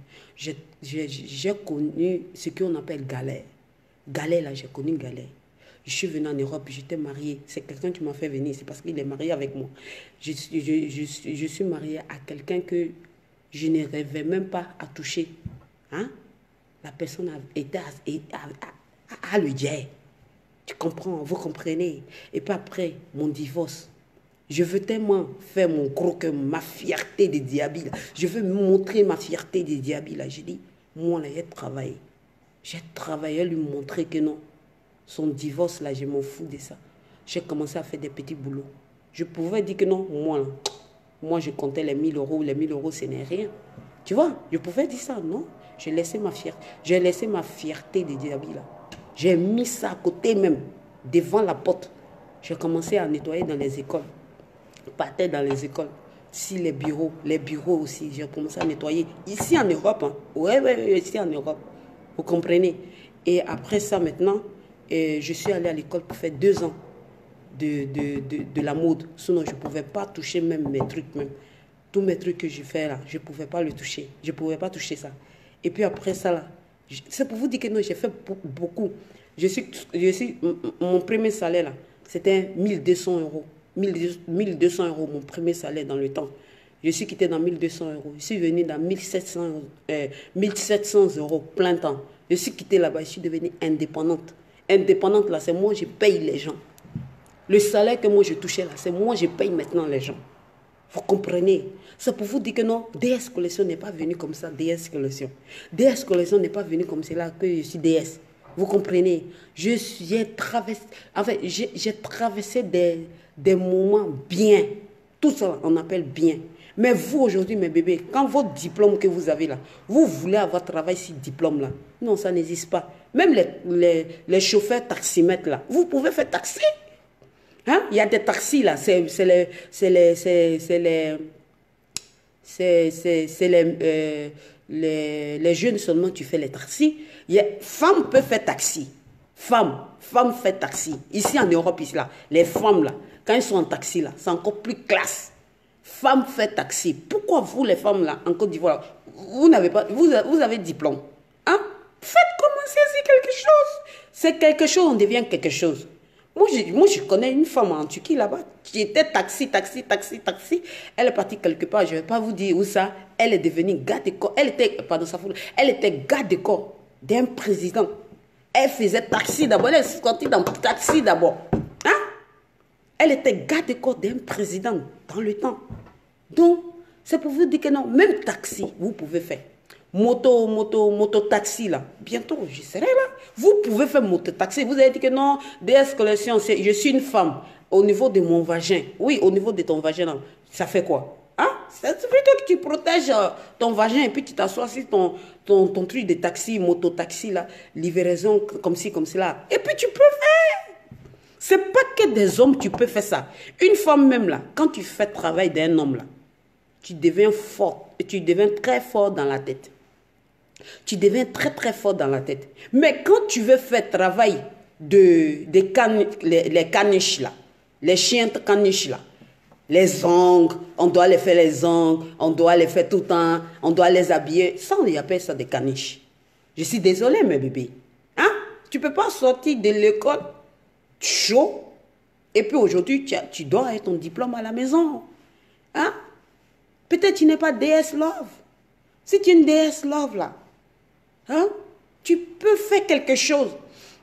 J'ai connu ce qu'on appelle galère. Galère, là, j'ai connu galère. Je suis venue en Europe, j'étais mariée. C'est quelqu'un qui m'a fait venir, c'est parce qu'il est marié avec moi. Je suis mariée à quelqu'un que je ne rêvais même pas à toucher. Hein? La personne a été à le dire. Tu comprends, vous comprenez. Et puis après, mon divorce. Je veux tellement faire mon gros que ma fierté de diable. Je veux montrer ma fierté de diable. J'ai dit, moi, là, j'ai travaillé. J'ai travaillé à lui montrer que non. Son divorce, là, je m'en fous de ça. J'ai commencé à faire des petits boulots. Je pouvais dire que non, moi, là, moi, je comptais les 1000 euros. Les 1000 euros, ce n'est rien. Tu vois, je pouvais dire ça, non? J'ai laissé ma fierté de diable, là. J'ai mis ça à côté même, devant la porte. J'ai commencé à nettoyer dans les écoles. Partais dans les écoles. Si les bureaux aussi, j'ai commencé à nettoyer. Ici en Europe, hein. Ouais, ici en Europe. Vous comprenez? Et après ça, maintenant, je suis allée à l'école pour faire 2 ans de la mode. Sinon, je ne pouvais pas toucher même mes trucs. Même. Tous mes trucs que je fais là, je ne pouvais pas le toucher. Je ne pouvais pas toucher ça. Et puis après ça, là, c'est pour vous dire que non, j'ai fait beaucoup. Mon premier salaire, là, c'était 1200 euros. 1200 euros, mon premier salaire dans le temps. Je suis quitté dans 1200 euros. Je suis venu dans 1700 euros, plein temps. Je suis quitté là-bas, je suis devenue indépendante. Indépendante, là, c'est moi, je paye les gens. Le salaire que moi, je touchais là, c'est moi, je paye maintenant les gens. Vous comprenez? C'est pour vous dire que non, DS Collection n'est pas venu comme ça, DS Collection. DS Collection n'est pas venu comme cela que je suis DS. Vous comprenez? J'ai traversé des moments bien. Tout ça, on appelle bien. Mais vous, aujourd'hui, mes bébés, quand votre diplôme que vous avez là, vous voulez avoir travail sur diplôme là. Non, ça n'existe pas. Même les chauffeurs taximètres là, vous pouvez faire taxi. Hein? Il y a des taxis là, c'est les jeunes seulement tu fais les taxis. Femme peut faire taxi. Femme fait taxi. Ici en Europe, ici là, les femmes là, quand ils sont en taxi là, c'est encore plus classe. Femme fait taxi. Pourquoi vous les femmes là, en Côte d'Ivoire, vous avez diplôme? Hein? Faites commencer ici quelque chose. C'est quelque chose, on devient quelque chose. Moi, je connais une femme en Turquie là-bas qui était taxi. Elle est partie quelque part, je ne vais pas vous dire où ça. Elle est devenue garde de corps. Elle était garde de corps d'un président. Elle faisait taxi d'abord. Elle est sortie dans taxi d'abord. Hein? Elle était garde de corps d'un président dans le temps. Donc, c'est pour vous dire que non, même taxi, vous pouvez faire. Moto taxi là. Bientôt, je serai là. Vous pouvez faire moto taxi. Vous avez dit que non, DS Collection, je suis une femme. Au niveau de mon vagin. Oui, au niveau de ton vagin, là, ça fait quoi? Hein? C'est plutôt que tu protèges ton vagin et puis tu t'assois sur ton truc de taxi, moto taxi là, livraison comme ci, comme cela. Et puis tu peux faire. C'est pas que des hommes, tu peux faire ça. Une femme même là, quand tu fais le travail d'un homme là, tu deviens fort. Tu deviens très fort dans la tête. Tu deviens très fort dans la tête. Mais quand tu veux faire travail les caniches là, les chiens de caniches là, les ongles, on doit les faire les ongles, on doit les faire tout le temps, on doit les habiller. Ça, on appelle ça des caniches. Je suis désolée, mes bébés. Hein? Tu ne peux pas sortir de l'école chaud et puis aujourd'hui, tu dois avoir ton diplôme à la maison. Hein? Peut-être tu n'es pas DS Love. Si tu es une DS Love là, hein, tu peux faire quelque chose.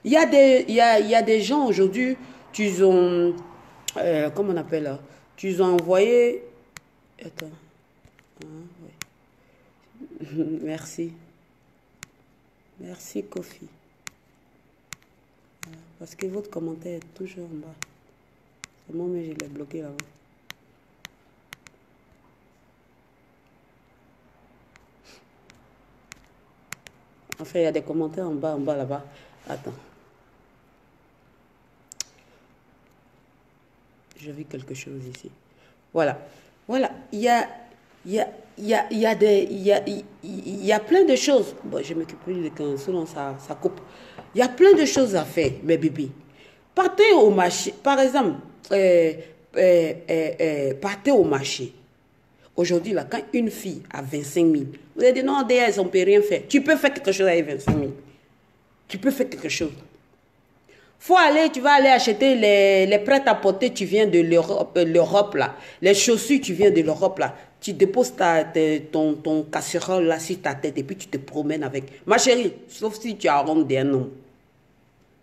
Il y a des gens aujourd'hui, tu ont, comment on appelle là, tu ont envoyé, attends, oui. Merci Kofi, parce que votre commentaire est toujours en bas. C'est moi mais je l'ai bloqué là-bas. Enfin, il y a des commentaires en bas là-bas. Attends. Je vis quelque chose ici. Voilà. Il y a plein de choses. Bon, je m'occupe plus de quand sinon ça coupe. Il y a plein de choses à faire, mes bébés. Partez au marché. Par exemple, partez au marché. Aujourd'hui, là, quand une fille a 25 000, vous avez dit non, DS, on ne peut rien faire. Tu peux faire quelque chose avec 25 000. Tu peux faire quelque chose. Faut aller, tu vas aller acheter les prêt-à-porter, tu viens de l'Europe là. Les chaussures, tu viens de l'Europe là. Tu déposes ton casserole là sur ta tête et puis tu te promènes avec. Ma chérie, sauf si tu as honte d'un homme.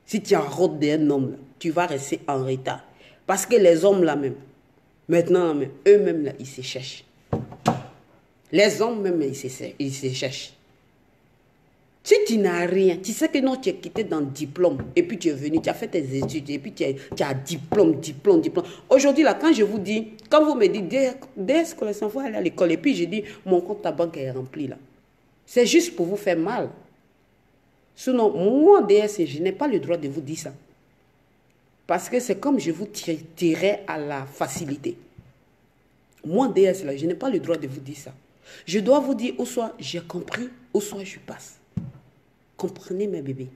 Si tu as honte d'un homme, là, tu vas rester en retard. Parce que les hommes là même, maintenant même, eux-mêmes là, ils se cherchent. Les hommes même, ils se cherchent. Si tu n'as rien, tu sais que non, tu es quitté dans le diplôme, et puis tu es venu, tu as fait tes études, et puis tu as diplôme. Aujourd'hui, là, quand je vous dis, quand vous me dites, DS Collection, il faut aller à l'école, et puis je dis, mon compte à banque est rempli, là. C'est juste pour vous faire mal. Sinon, moi, DS, je n'ai pas le droit de vous dire ça. Parce que c'est comme je vous tirais à la facilité. Moi, DS, là, je n'ai pas le droit de vous dire ça. Je dois vous dire, ou soit j'ai compris, ou soit je passe. Comprenez mes bébés.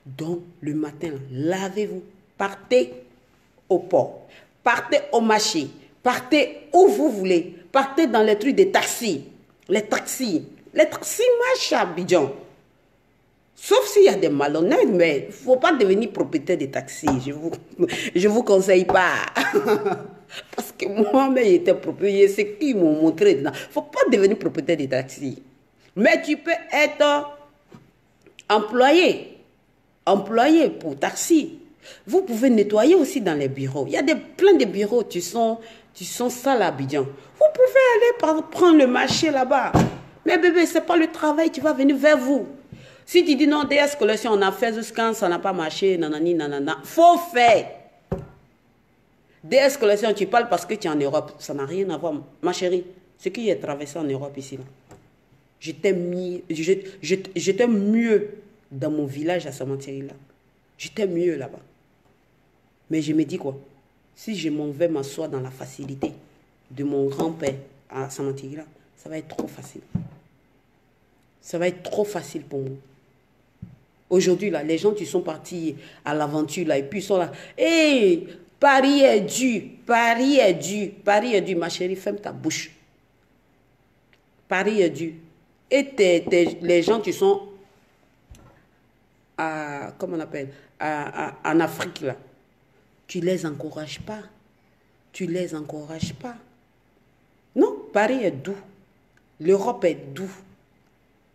Donc, le matin, lavez-vous. Partez au port. Partez au marché. Partez où vous voulez. Partez dans les trucs des taxis. Les taxis marchent à Abidjan. Sauf s'il y a des malhonnêtes, mais il ne faut pas devenir propriétaire des taxis. Je vous conseille pas. Parce que moi-même, j'étais propriétaire. C'est qui m'ont montré. Il ne faut pas devenir propriétaire des taxis. Mais tu peux être employé pour taxi. Vous pouvez nettoyer aussi dans les bureaux. Il y a plein de bureaux qui sont sales à Abidjan. Vous pouvez aller prendre le marché là-bas. Mais bébé, ce n'est pas le travail qui va venir vers vous. Si tu dis non, DS Collection, on a fait jusqu'à ça n'a pas marché, nanani, nanana, faut faire. DS Collection, tu parles parce que tu es en Europe. Ça n'a rien à voir. Ma chérie, ce qui est traversé en Europe ici, là. J'étais mieux dans mon village à Samantiri-là. J'étais mieux là-bas. Mais je me dis quoi? Si je m'en vais m'asseoir dans la facilité de mon grand-père à Samantiri-là, ça va être trop facile. Ça va être trop facile pour moi. Aujourd'hui, là, les gens qui sont partis à l'aventure, là, et puis ils sont là. Hé, Paris est dur, Paris est dur, Paris est dur. Ma chérie, ferme ta bouche. Paris est dur. Et les gens qui sont comment on appelle, en Afrique, là, tu les encourages pas. Tu les encourages pas. Non, Paris est doux. L'Europe est doux.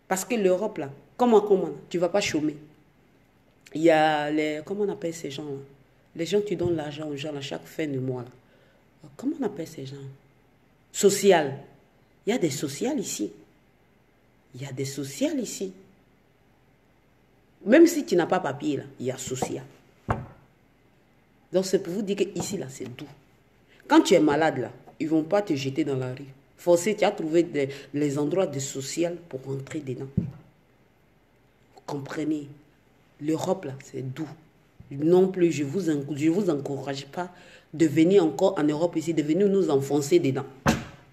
Parce que l'Europe, là, comment, tu ne vas pas chômer. Il y a les, comment on appelle ces gens-là? Les gens qui donnent l'argent aux gens à chaque fin de mois, là. Comment on appelle ces gens? Social. Il y a des sociales ici. Il y a des sociales ici. Même si tu n'as pas papier, là, il y a social. Donc, c'est pour vous dire qu'ici, là, c'est doux. Quand tu es malade, là, ils ne vont pas te jeter dans la rue. Forcé, tu as trouvé les endroits de social pour rentrer dedans. Vous comprenez? L'Europe, là, c'est doux. Non plus, je vous encourage pas de venir encore en Europe ici, de venir nous enfoncer dedans.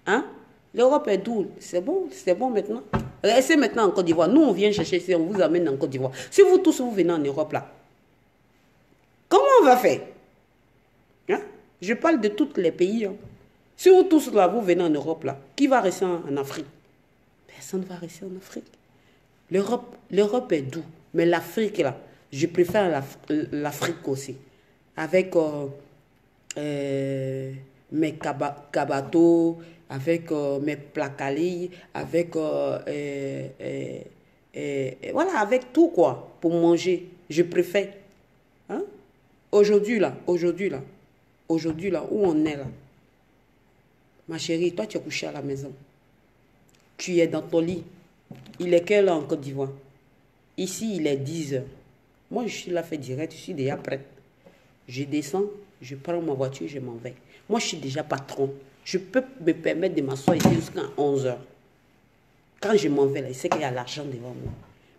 Hein? L'Europe est doux. C'est bon maintenant. Restez maintenant en Côte d'Ivoire. Nous, on vient chercher ici, on vous amène en Côte d'Ivoire. Si vous tous, vous venez en Europe, là, comment on va faire? Hein? Je parle de tous les pays. Hein. Si vous tous, là, vous venez en Europe, là, qui va rester en Afrique? Personne ne va rester en Afrique. L'Europe est doux. Mais l'Afrique, là, je préfère l'Afrique aussi. Avec mes kabatos, avec mes placali, avec voilà, avec tout quoi, pour manger. Je préfère. Hein? Aujourd'hui là, où on est là, ma chérie, toi tu es couché à la maison. Tu es dans ton lit. Il est quelle heure en Côte d'Ivoire? Ici, il est 10 heures. Moi, je suis là, fait direct, je suis déjà prête. Je descends, je prends ma voiture, je m'en vais. Moi, je suis déjà patron. Je peux me permettre de m'asseoir ici jusqu'à 11 heures. Quand je m'en vais là, je sais qu'il y a l'argent devant moi.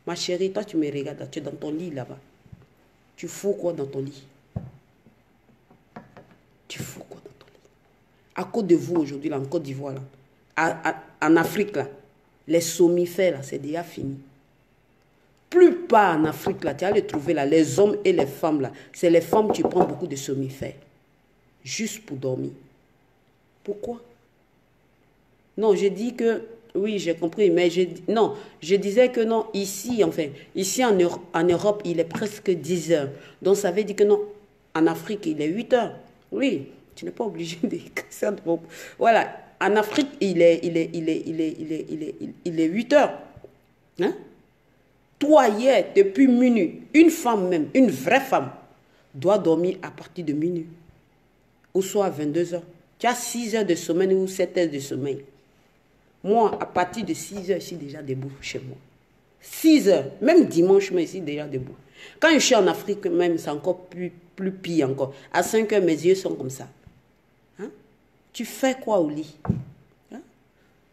Ma chérie, toi, tu me regardes, tu es dans ton lit là-bas. Tu fous quoi dans ton lit? Tu fous quoi dans ton lit? À cause de vous, aujourd'hui, là, en Côte d'Ivoire, là, en Afrique, là, les somnifères, là, c'est déjà fini. Plus pas en Afrique, là, tu vas les trouver, là, les hommes et les femmes, là, c'est les femmes qui prennent beaucoup de somnifères. Juste pour dormir. Pourquoi? Non, je dis que Oui, j'ai compris, mais non, je disais que non, ici, enfin, ici en Europe, il est presque 10 heures. Donc, ça veut dire que non, en Afrique, il est 8 heures. Oui, tu n'es pas obligé de... Voilà, en Afrique, il est 8 heures. Hein? Toi, hier, depuis minuit, une femme même, une vraie femme, doit dormir à partir de minuit. Ou soit à 22 heures. Tu as 6 heures de sommeil ou 7 heures de sommeil. Moi, à partir de 6 heures, je suis déjà debout chez moi. 6 heures, même dimanche, je suis déjà debout. Quand je suis en Afrique, même, c'est encore plus pire encore. À 5 heures, mes yeux sont comme ça. Hein? Tu fais quoi au lit? Hein?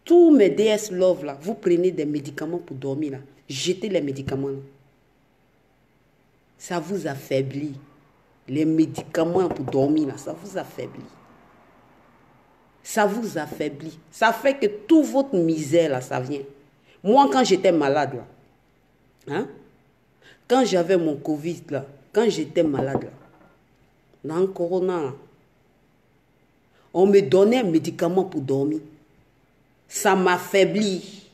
Tous mes DS Love, là, vous prenez des médicaments pour dormir, là. Jetez les médicaments, là. Ça vous affaiblit. Les médicaments pour dormir, là, ça vous affaiblit. Ça vous affaiblit. Ça fait que toute votre misère, là, ça vient. Moi, quand j'étais malade, là, hein, quand j'avais mon Covid, là, quand j'étais malade, là, dans le corona, là, on me donnait un médicament pour dormir. Ça m'affaiblit.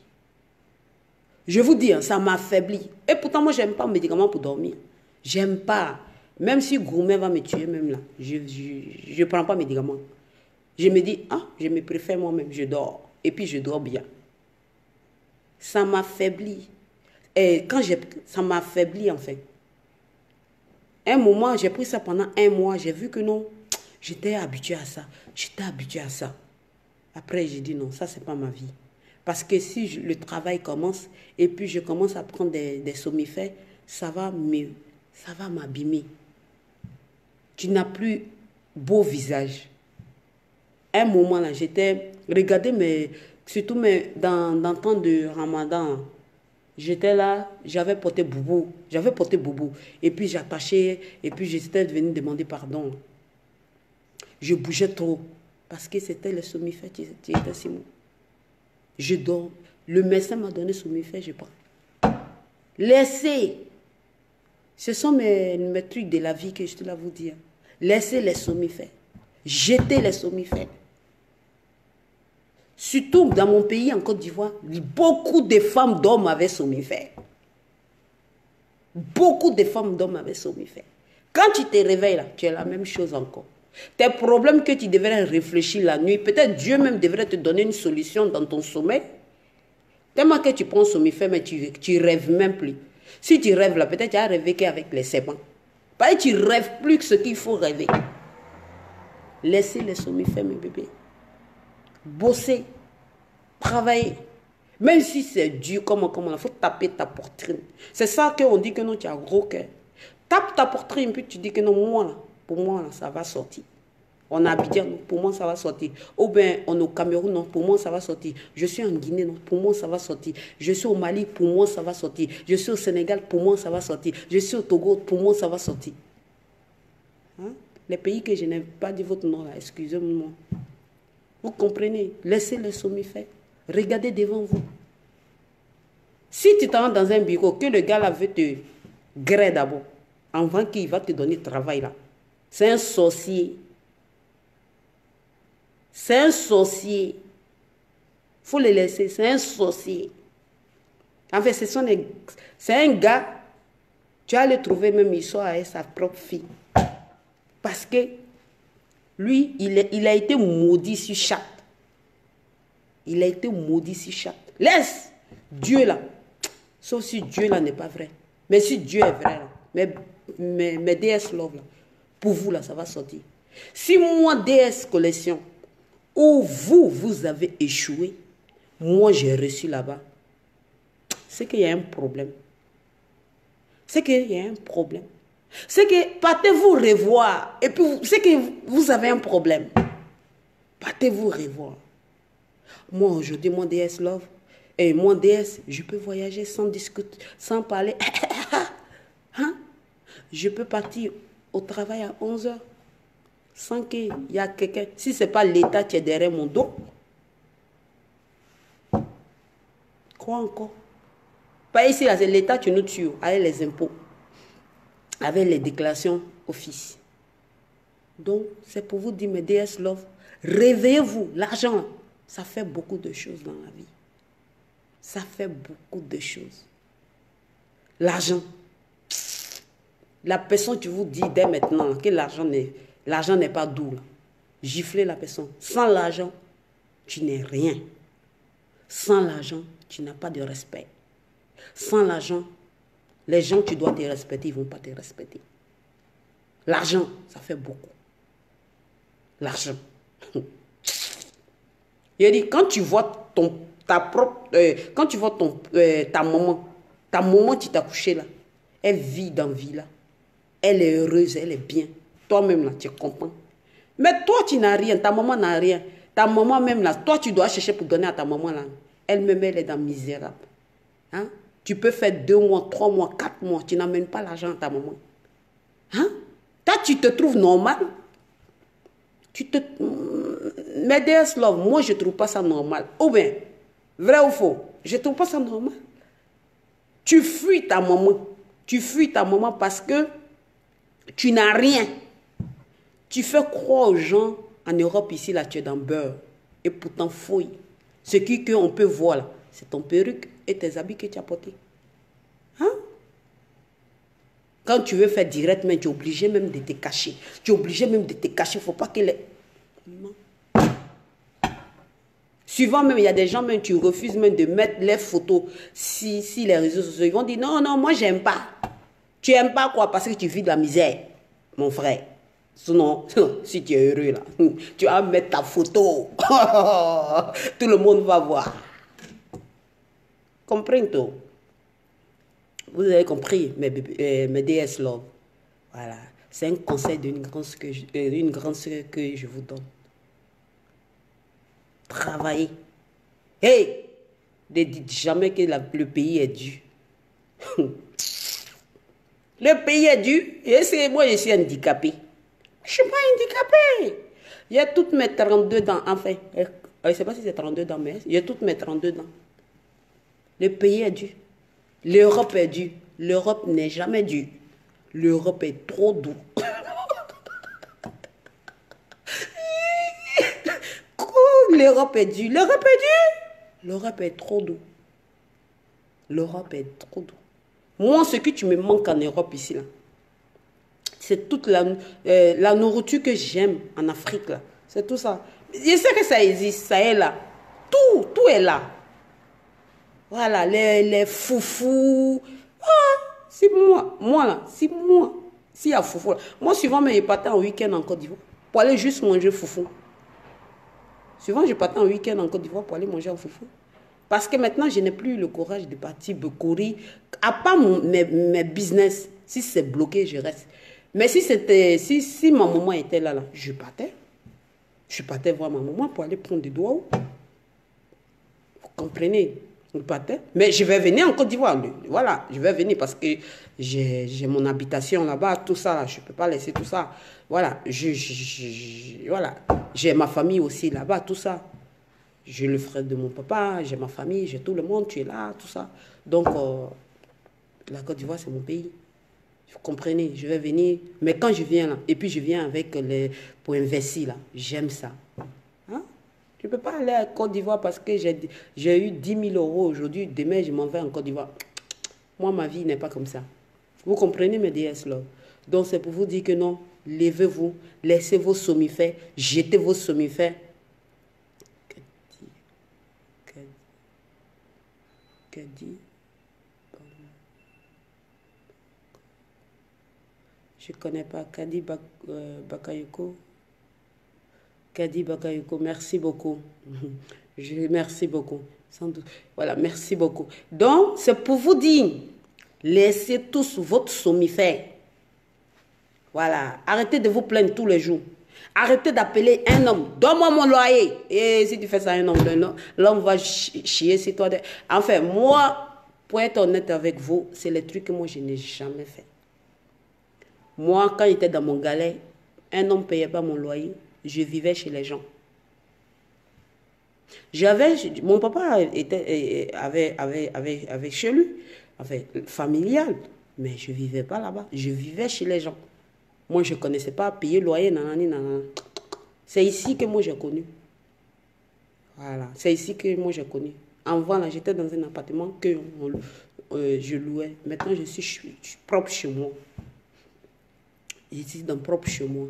Je vous dis, hein, ça m'affaiblit. Et pourtant, moi, j'aime pas le médicament pour dormir. J'aime pas. Même si Gourmet va me tuer, même là, je ne prends pas de médicament. Je me dis, ah, je me préfère moi-même, je dors. Et puis, je dors bien. Ça m'affaiblit. Et quand ça m'affaiblit, en fait. Un moment, j'ai pris ça pendant 1 mois. J'ai vu que non, j'étais habituée à ça. J'étais habituée à ça. Après, j'ai dit non, ça, c'est pas ma vie. Parce que si le travail commence, et puis je commence à prendre des somnifères, ça va m'abîmer. Tu n'as plus beau visage. Un moment là, j'étais, regardez, surtout dans le temps de Ramadan, j'étais là, j'avais porté boubou. Et puis j'attachais, et puis j'étais venue demander pardon. Je bougeais trop, parce que c'était le somnifère qui était si bon. Je dors. Le médecin m'a donné somnifère, je prends. Laissez. Ce sont mes trucs de la vie que je te la vous dire. Laissez les somnifères. Jetez les somnifères. Surtout dans mon pays, en Côte d'Ivoire, beaucoup de femmes dorment avec somnifères. Beaucoup de femmes dorment avec somnifères. Quand tu te réveilles là, tu as la même chose encore. Tes problèmes que tu devrais réfléchir la nuit, peut-être Dieu même devrait te donner une solution dans ton sommeil. Tellement que tu prends somnifère, mais tu rêves même plus. Si tu rêves là, peut-être tu as rêvé qu'avec les serpents. Parce que tu ne rêves plus que ce qu'il faut rêver. Laissez les somnifères, mes bébés. Bosser, travailler. Même si c'est dur, comment, il faut taper ta poitrine. C'est ça qu'on dit que non, tu as gros cœur. Tape ta poitrine, puis tu dis que non, pour moi, là, ça va sortir. On a Abidjan, non, pour moi, ça va sortir. Ou bien, on est au Cameroun, non, pour moi, ça va sortir. Je suis en Guinée, non, pour moi, ça va sortir. Je suis au Mali, pour moi, ça va sortir. Je suis au Sénégal, pour moi, ça va sortir. Je suis au Togo, pour moi, ça va sortir. Hein? Les pays que je n'ai pas dit votre nom, là, excusez-moi. Vous comprenez? Laissez les somnifères. Regardez devant vous. Si tu t'en dans un bureau, que le gars là veut te griller d'abord, avant qu'il va te donner travail là, c'est un sorcier. C'est un sorcier. Il faut le laisser, c'est un sorcier. En fait, c'est un gars, tu vas le trouver même, il sort avec sa propre fille. Parce que lui, il a été maudit sur chatte. Il a été maudit sur chatte. Laisse Dieu là. Sauf si Dieu là n'est pas vrai. Mais si Dieu est vrai là, mes DS Love là, pour vous là, ça va sortir. Si moi, DS Collection, où vous avez échoué, moi j'ai reçu là-bas, c'est qu'il y a un problème. C'est qu'il y a un problème. C'est que partez-vous revoir. Et puis, c'est que vous avez un problème. Partez-vous revoir. Moi, aujourd'hui, mon DS Love, et mon DS, je peux voyager sans discuter, sans parler. Hein? Je peux partir au travail à 11h sans qu'il y ait quelqu'un. Si ce n'est pas l'État qui est derrière mon dos. Quoi encore? Pas ici, là, c'est l'État qui nous tue avec les impôts, avec les déclarations office. Donc, c'est pour vous dire, mes DS Love, réveillez-vous. L'argent, ça fait beaucoup de choses dans la vie. Ça fait beaucoup de choses. L'argent. La personne, tu vous dis dès maintenant que l'argent n'est pas doux. Là. Gifler la personne. Sans l'argent, tu n'es rien. Sans l'argent, tu n'as pas de respect. Sans l'argent, les gens, tu dois te respecter, ils ne vont pas te respecter. L'argent, ça fait beaucoup. L'argent. Il dit, quand tu vois ta maman qui t'a couché là, elle vit dans la vie là. Elle est heureuse, elle est bien. Toi-même là, tu comprends. Mais toi, tu n'as rien, ta maman n'a rien. Ta maman même là, toi, tu dois chercher pour donner à ta maman là. Elle-même, elle est dans misérable. Hein? Tu peux faire 2 mois, 3 mois, 4 mois, tu n'amènes pas l'argent à ta maman. Hein? Toi, tu te trouves normal. Mais DS Love, moi, je ne trouve pas ça normal. Ou bien, vrai ou faux, je ne trouve pas ça normal. Tu fuis ta maman. Tu fuis ta maman parce que tu n'as rien. Tu fais croire aux gens en Europe, ici, là, tu es dans le beurre. Et pourtant, fouille. Ce qu'on peut voir, là, c'est ton perruque et tes habits que tu as portés. Hein? Quand tu veux faire direct, mais tu es obligé même de te cacher. Tu es obligé même de te cacher. Il ne faut pas que les... Non. Souvent même, il y a des gens, même tu refuses même de mettre les photos si les réseaux sociaux. Ils vont dire, non, non, moi, j'aime pas. Tu n'aimes pas quoi? Parce que tu vis de la misère, mon frère. Sinon, si tu es heureux, là, tu vas mettre ta photo. Tout le monde va voir. Comprends-tu? Vous avez compris, mes DS Love. Voilà. C'est un conseil d'une grande sœur que je vous donne. Travaillez. Hey! Ne dites jamais que le pays est dû. Le pays est dû. Et moi, je suis handicapé. Je ne suis pas handicapé. J'ai toutes mes 32 dents. Enfin, je ne sais pas si c'est 32 dents, mais j'ai toutes mes 32 dents. Le pays est dû. L'Europe est due. L'Europe n'est jamais due. L'Europe est trop doux. L'Europe est due. L'Europe est due. L'Europe est trop doux. L'Europe est trop doux. Moi, ce que tu me manques en Europe ici, là, c'est toute la nourriture que j'aime en Afrique, là. C'est tout ça. Je sais que ça existe, ça est là. Tout est là. Voilà, les foufous. Ah, c'est moi là, c'est moi. S'il y a foufou là. Moi, souvent, je partais en week-end en Côte d'Ivoire pour aller juste manger foufou. Souvent, je partais en week-end en Côte d'Ivoire pour aller manger un foufou. Parce que maintenant, je n'ai plus le courage de partir courir. À part mes business, si c'est bloqué, je reste. Mais si ma maman était là, je partais. Je partais voir ma maman pour aller prendre des doigts. Vous comprenez? Je partais. Mais je vais venir en Côte d'Ivoire. Voilà, je vais venir parce que j'ai mon habitation là-bas, tout ça. Je ne peux pas laisser tout ça. Voilà, voilà. J'ai ma famille aussi là-bas, tout ça. J'ai le frère de mon papa, j'ai ma famille, j'ai tout le monde, tu es là, tout ça. Donc, la Côte d'Ivoire, c'est mon pays. Vous comprenez, je vais venir. Mais quand je viens là, et puis je viens avec pour investir là, j'aime ça. Hein? Je ne peux pas aller à Côte d'Ivoire parce que j'ai eu 10 000 euros aujourd'hui. Demain, je m'en vais en Côte d'Ivoire. Moi, ma vie n'est pas comme ça. Vous comprenez mes DS là? Donc, c'est pour vous dire que non, levez-vous, laissez vos somnifères, jetez vos somnifères. Que dit? Je ne connais pas. Kadi Bakayoko. Kadi Bakayoko, merci beaucoup. Merci beaucoup. Sans doute. Voilà, merci beaucoup. Donc, c'est pour vous dire, laissez tous votre somnifère. Voilà, arrêtez de vous plaindre tous les jours. Arrêtez d'appeler un homme. Donne-moi mon loyer. Et si tu fais ça à un homme, l'homme va chier sur toi. Enfin, moi, pour être honnête avec vous, c'est les trucs que moi, je n'ai jamais fait. Moi, quand j'étais dans mon galet, un homme ne payait pas mon loyer. Je vivais chez les gens. Mon papa avait chez lui, familial, mais je ne vivais pas là-bas. Je vivais chez les gens. Moi, je ne connaissais pas payer loyer, nanani, nanana. C'est ici que moi j'ai connu. Voilà, c'est ici que moi j'ai connu. Avant, là, j'étais dans un appartement que je louais. Maintenant, je suis propre chez moi. Je suis dans propre chez moi.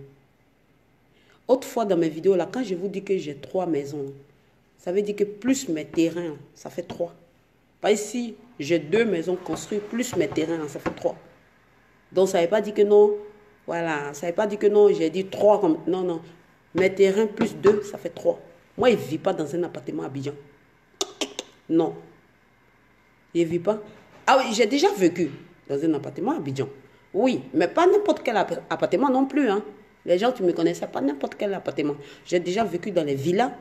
Autrefois, dans mes vidéos, là, quand je vous dis que j'ai 3 maisons, ça veut dire que plus mes terrains, ça fait 3. Pas ici, j'ai 2 maisons construites, plus mes terrains, ça fait 3. Donc, ça ne veut pas dire que non. Voilà, ça ne veut pas dire que non, j'ai dit 3 comme... Non, non. Mes terrains plus 2, ça fait 3. Moi, je ne vis pas dans un appartement à Abidjan. Non. Je ne vis pas. Ah oui, j'ai déjà vécu dans un appartement à Abidjan. Oui, mais pas n'importe quel appartement non plus. Hein. Les gens, tu me connaissais, pas n'importe quel appartement. J'ai déjà vécu dans les villas,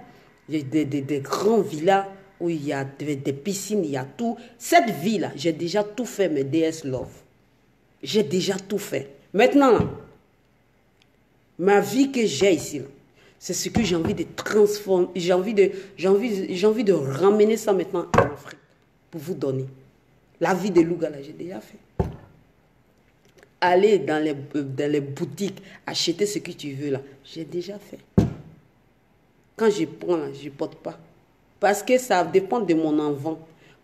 des grands villas où il y a des piscines, il y a tout. Cette vie-là, j'ai déjà tout fait, mes DS Love. J'ai déjà tout fait. Maintenant, là, ma vie que j'ai ici, c'est ce que j'ai envie de transformer. J'ai envie de ramener ça maintenant en Afrique pour vous donner. La vie de Louga, là, j'ai déjà fait. Aller dans les boutiques, acheter ce que tu veux là, j'ai déjà fait. Quand je prends là, je ne porte pas. Parce que ça dépend de mon enfant.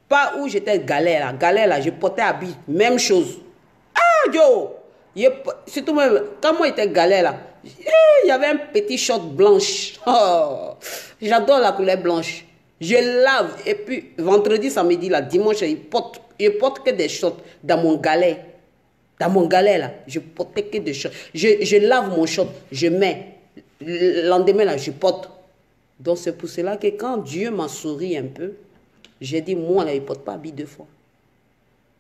Pas où j'étais galère là, je portais habit, même chose. Ah, yo! Surtout même, quand moi j'étais galère là, il y avait un petit short blanche. Oh, j'adore la couleur blanche. Je lave et puis vendredi, samedi, là, dimanche, je porte que des shorts dans mon galet. Dans mon galet là, je portais que des shorts. Je lave mon short, je mets. Le lendemain là, je porte. Donc c'est pour cela que quand Dieu m'a souri un peu, j'ai dit, moi là, je ne porte pas habit 2 fois.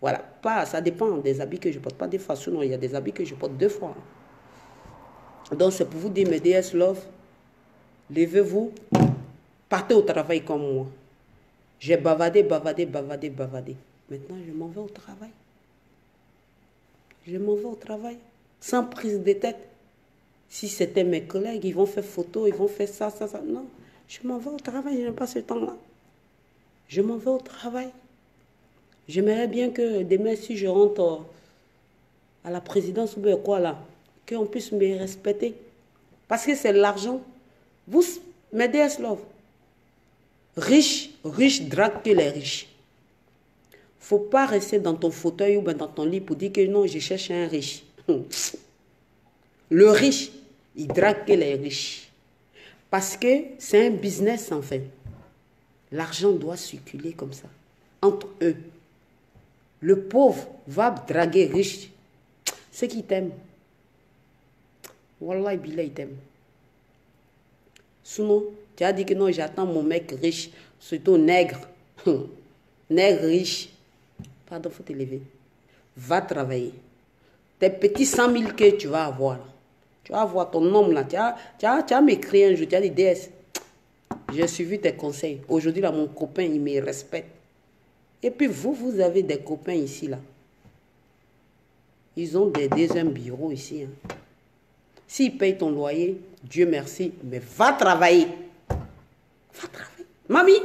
Voilà, pas, ça dépend des habits que je ne porte pas 2 fois. Sinon, il y a des habits que je porte 2 fois. Donc c'est pour vous dire, mes DS Love, levez-vous, partez au travail comme moi. J'ai bavardé. Maintenant, je m'en vais au travail. Je m'en vais au travail, sans prise de tête. Si c'était mes collègues, ils vont faire photo, ils vont faire ça. Non, je m'en vais au travail, je n'ai pas ce temps-là. Je m'en vais au travail. J'aimerais bien que demain, si je rentre à la présidence ou bien quoi là, qu'on puisse me respecter. Parce que c'est l'argent. Vous, mes DS Love, riches draguent que les riches. Faut pas rester dans ton fauteuil ou bien dans ton lit pour dire que non, je cherche un riche. Le riche, il drague que les riches. Parce que c'est un business en fait. L'argent doit circuler comme ça, entre eux. Le pauvre va draguer riche. Ceux qui t'aiment. Wallah, Billah, il t'aime. Sinon, tu as dit que non, j'attends mon mec riche, surtout nègre. Nègre riche. Pardon, il faut te lever. Va travailler. Tes petits 100 000 que tu vas avoir. Là. Tu vas avoir ton homme là. Tu as m'écrit un jour, tu as dit DS. J'ai suivi tes conseils. Aujourd'hui, là, mon copain, il me respecte. Et puis, vous avez des copains ici, là. Ils ont des deuxièmes bureaux ici. Hein. S'ils payent ton loyer, Dieu merci, mais va travailler. Va travailler. Mamie,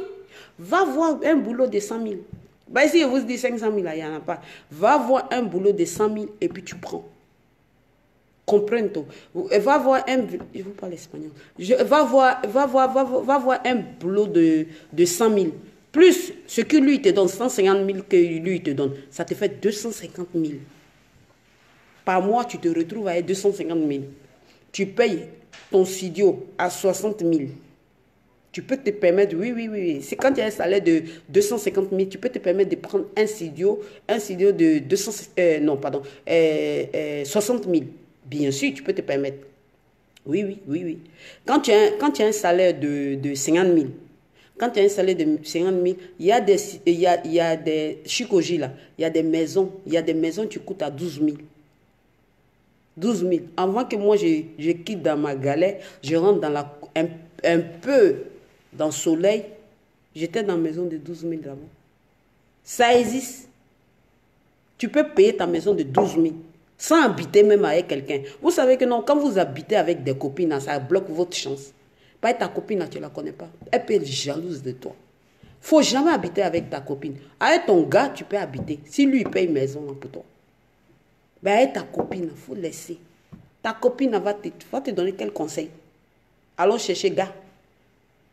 va voir un boulot de 100 000. Bah ici, je vous dis 500 000, il n'y en a pas. Va voir un boulot de 100 000 et puis tu prends. Comprends-toi. Va voir un... Je vous parle espagnol. Va voir un boulot de 100 000. Plus ce que lui te donne, 150 000 que lui te donne, ça te fait 250 000. Par mois, tu te retrouves avec 250 000. Tu payes ton studio à 60 000. Tu peux te permettre, oui. C'est quand il y a un salaire de 250 000, tu peux te permettre de prendre un studio de 60 000. Bien sûr, tu peux te permettre. Oui. Quand tu as un salaire de 50 000, quand tu as un salaire de 50 000, il y a des chikoji là, il y a des maisons qui coûtent à 12 000. 12 000. Avant que moi je quitte dans ma galère, je rentre dans un peu dans le soleil, j'étais dans une maison de 12 000 d'abord. Ça existe. Tu peux payer ta maison de 12 000 sans habiter même avec quelqu'un. Vous savez que non, quand vous habitez avec des copines, ça bloque votre chance. Pas ta copine, tu ne la connais pas. Elle peut être jalouse de toi. Il ne faut jamais habiter avec ta copine. Avec ton gars, tu peux habiter. Si lui, il paye une maison pour toi. Ben, avec ta copine, il faut laisser. Ta copine va te donner quel conseil? Allons chercher gars.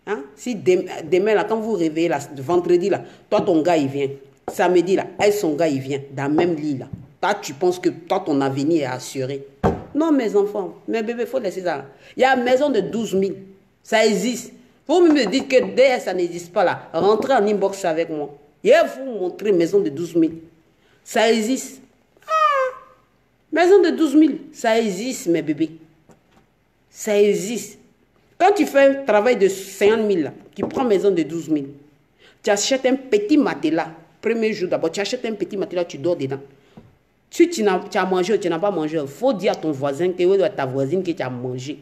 Hein? Si demain, là, quand vous réveillez, là, vendredi, là, toi, ton gars, il vient. Samedi, là, elle, son gars, il vient. Dans le même lit, là. Toi, tu penses que toi, ton avenir est assuré. Non, mes enfants, mes bébés, il faut laisser ça. Là. Il y a une maison de 12 000. Ça existe. Vous me dites que derrière, ça n'existe pas là. Rentrez en inbox avec moi. Je vais vous montrer une maison de 12 000. Ça existe. Ah, maison de 12 000. Ça existe, mes bébés. Ça existe. Quand tu fais un travail de 50 000, là, tu prends une maison de 12 000. Tu achètes un petit matelas. Premier jour d'abord, tu achètes un petit matelas, tu dors dedans. Si tu as mangé ou tu n'as pas mangé, il faut dire à ton voisin que, ou à ta voisine que tu as mangé.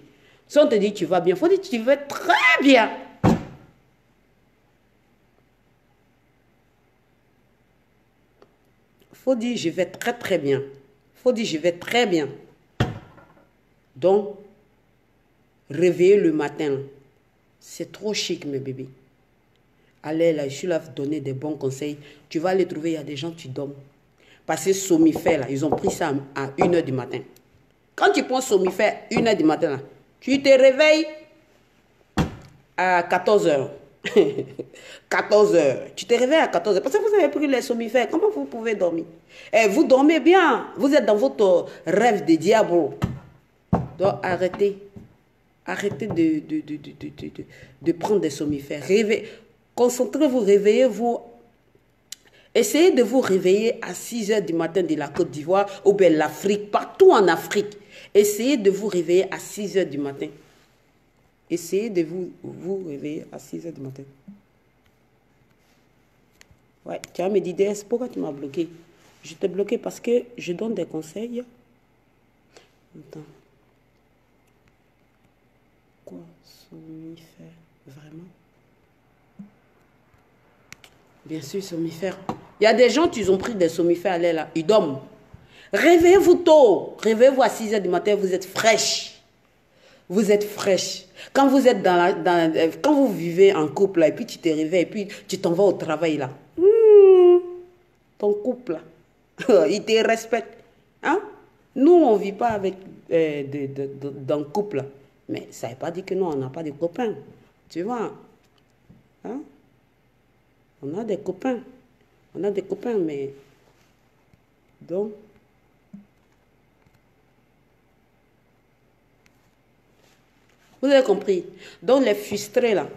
Si on te dit que tu vas bien, il faut dire que tu vas très bien. Il faut dire je vais très très bien. Il faut dire je vais très bien. Donc, réveiller le matin, c'est trop chic, mes bébés. Allez là, je suis là pour donner des bons conseils. Tu vas aller trouver, il y a des gens qui dorment. Parce que somnifère, là, ils ont pris ça à 1h du matin. Quand tu prends somnifère 1h du matin, là, tu te réveilles à 14h. 14h. Tu te réveilles à 14h. Parce que vous avez pris les somnifères. Comment vous pouvez dormir? Et vous dormez bien. Vous êtes dans votre rêve de diable. Donc arrêtez. Arrêtez de prendre des somnifères. Concentrez-vous, réveillez-vous. Essayez de vous réveiller à 6h du matin de la Côte d'Ivoire ou bien l'Afrique, partout en Afrique. Essayez de vous réveiller à 6h du matin. Essayez de vous réveiller à 6h du matin. Ouais, tu vas me dire, DS, pourquoi tu m'as bloqué? Je t'ai bloqué parce que je donne des conseils. Attends. Quoi somnifère? Vraiment? Bien sûr, somnifère. Il y a des gens qui ont pris des somnifères, là, ils dorment. Réveillez-vous tôt. Réveillez-vous à 6h du matin, vous êtes fraîche. Vous êtes fraîche. Quand vous êtes quand vous vivez en couple, là, et puis tu te réveilles, et puis tu t'en vas au travail, là. Ton couple, là, il te respecte. Hein? Nous, on ne vit pas avec dans couple, là. Mais ça ne veut pas dire que nous, on n'a pas de copains. Tu vois? Hein? On a des copains. On a des copains, mais... Donc... Vous avez compris? Donc, les frustrés, là.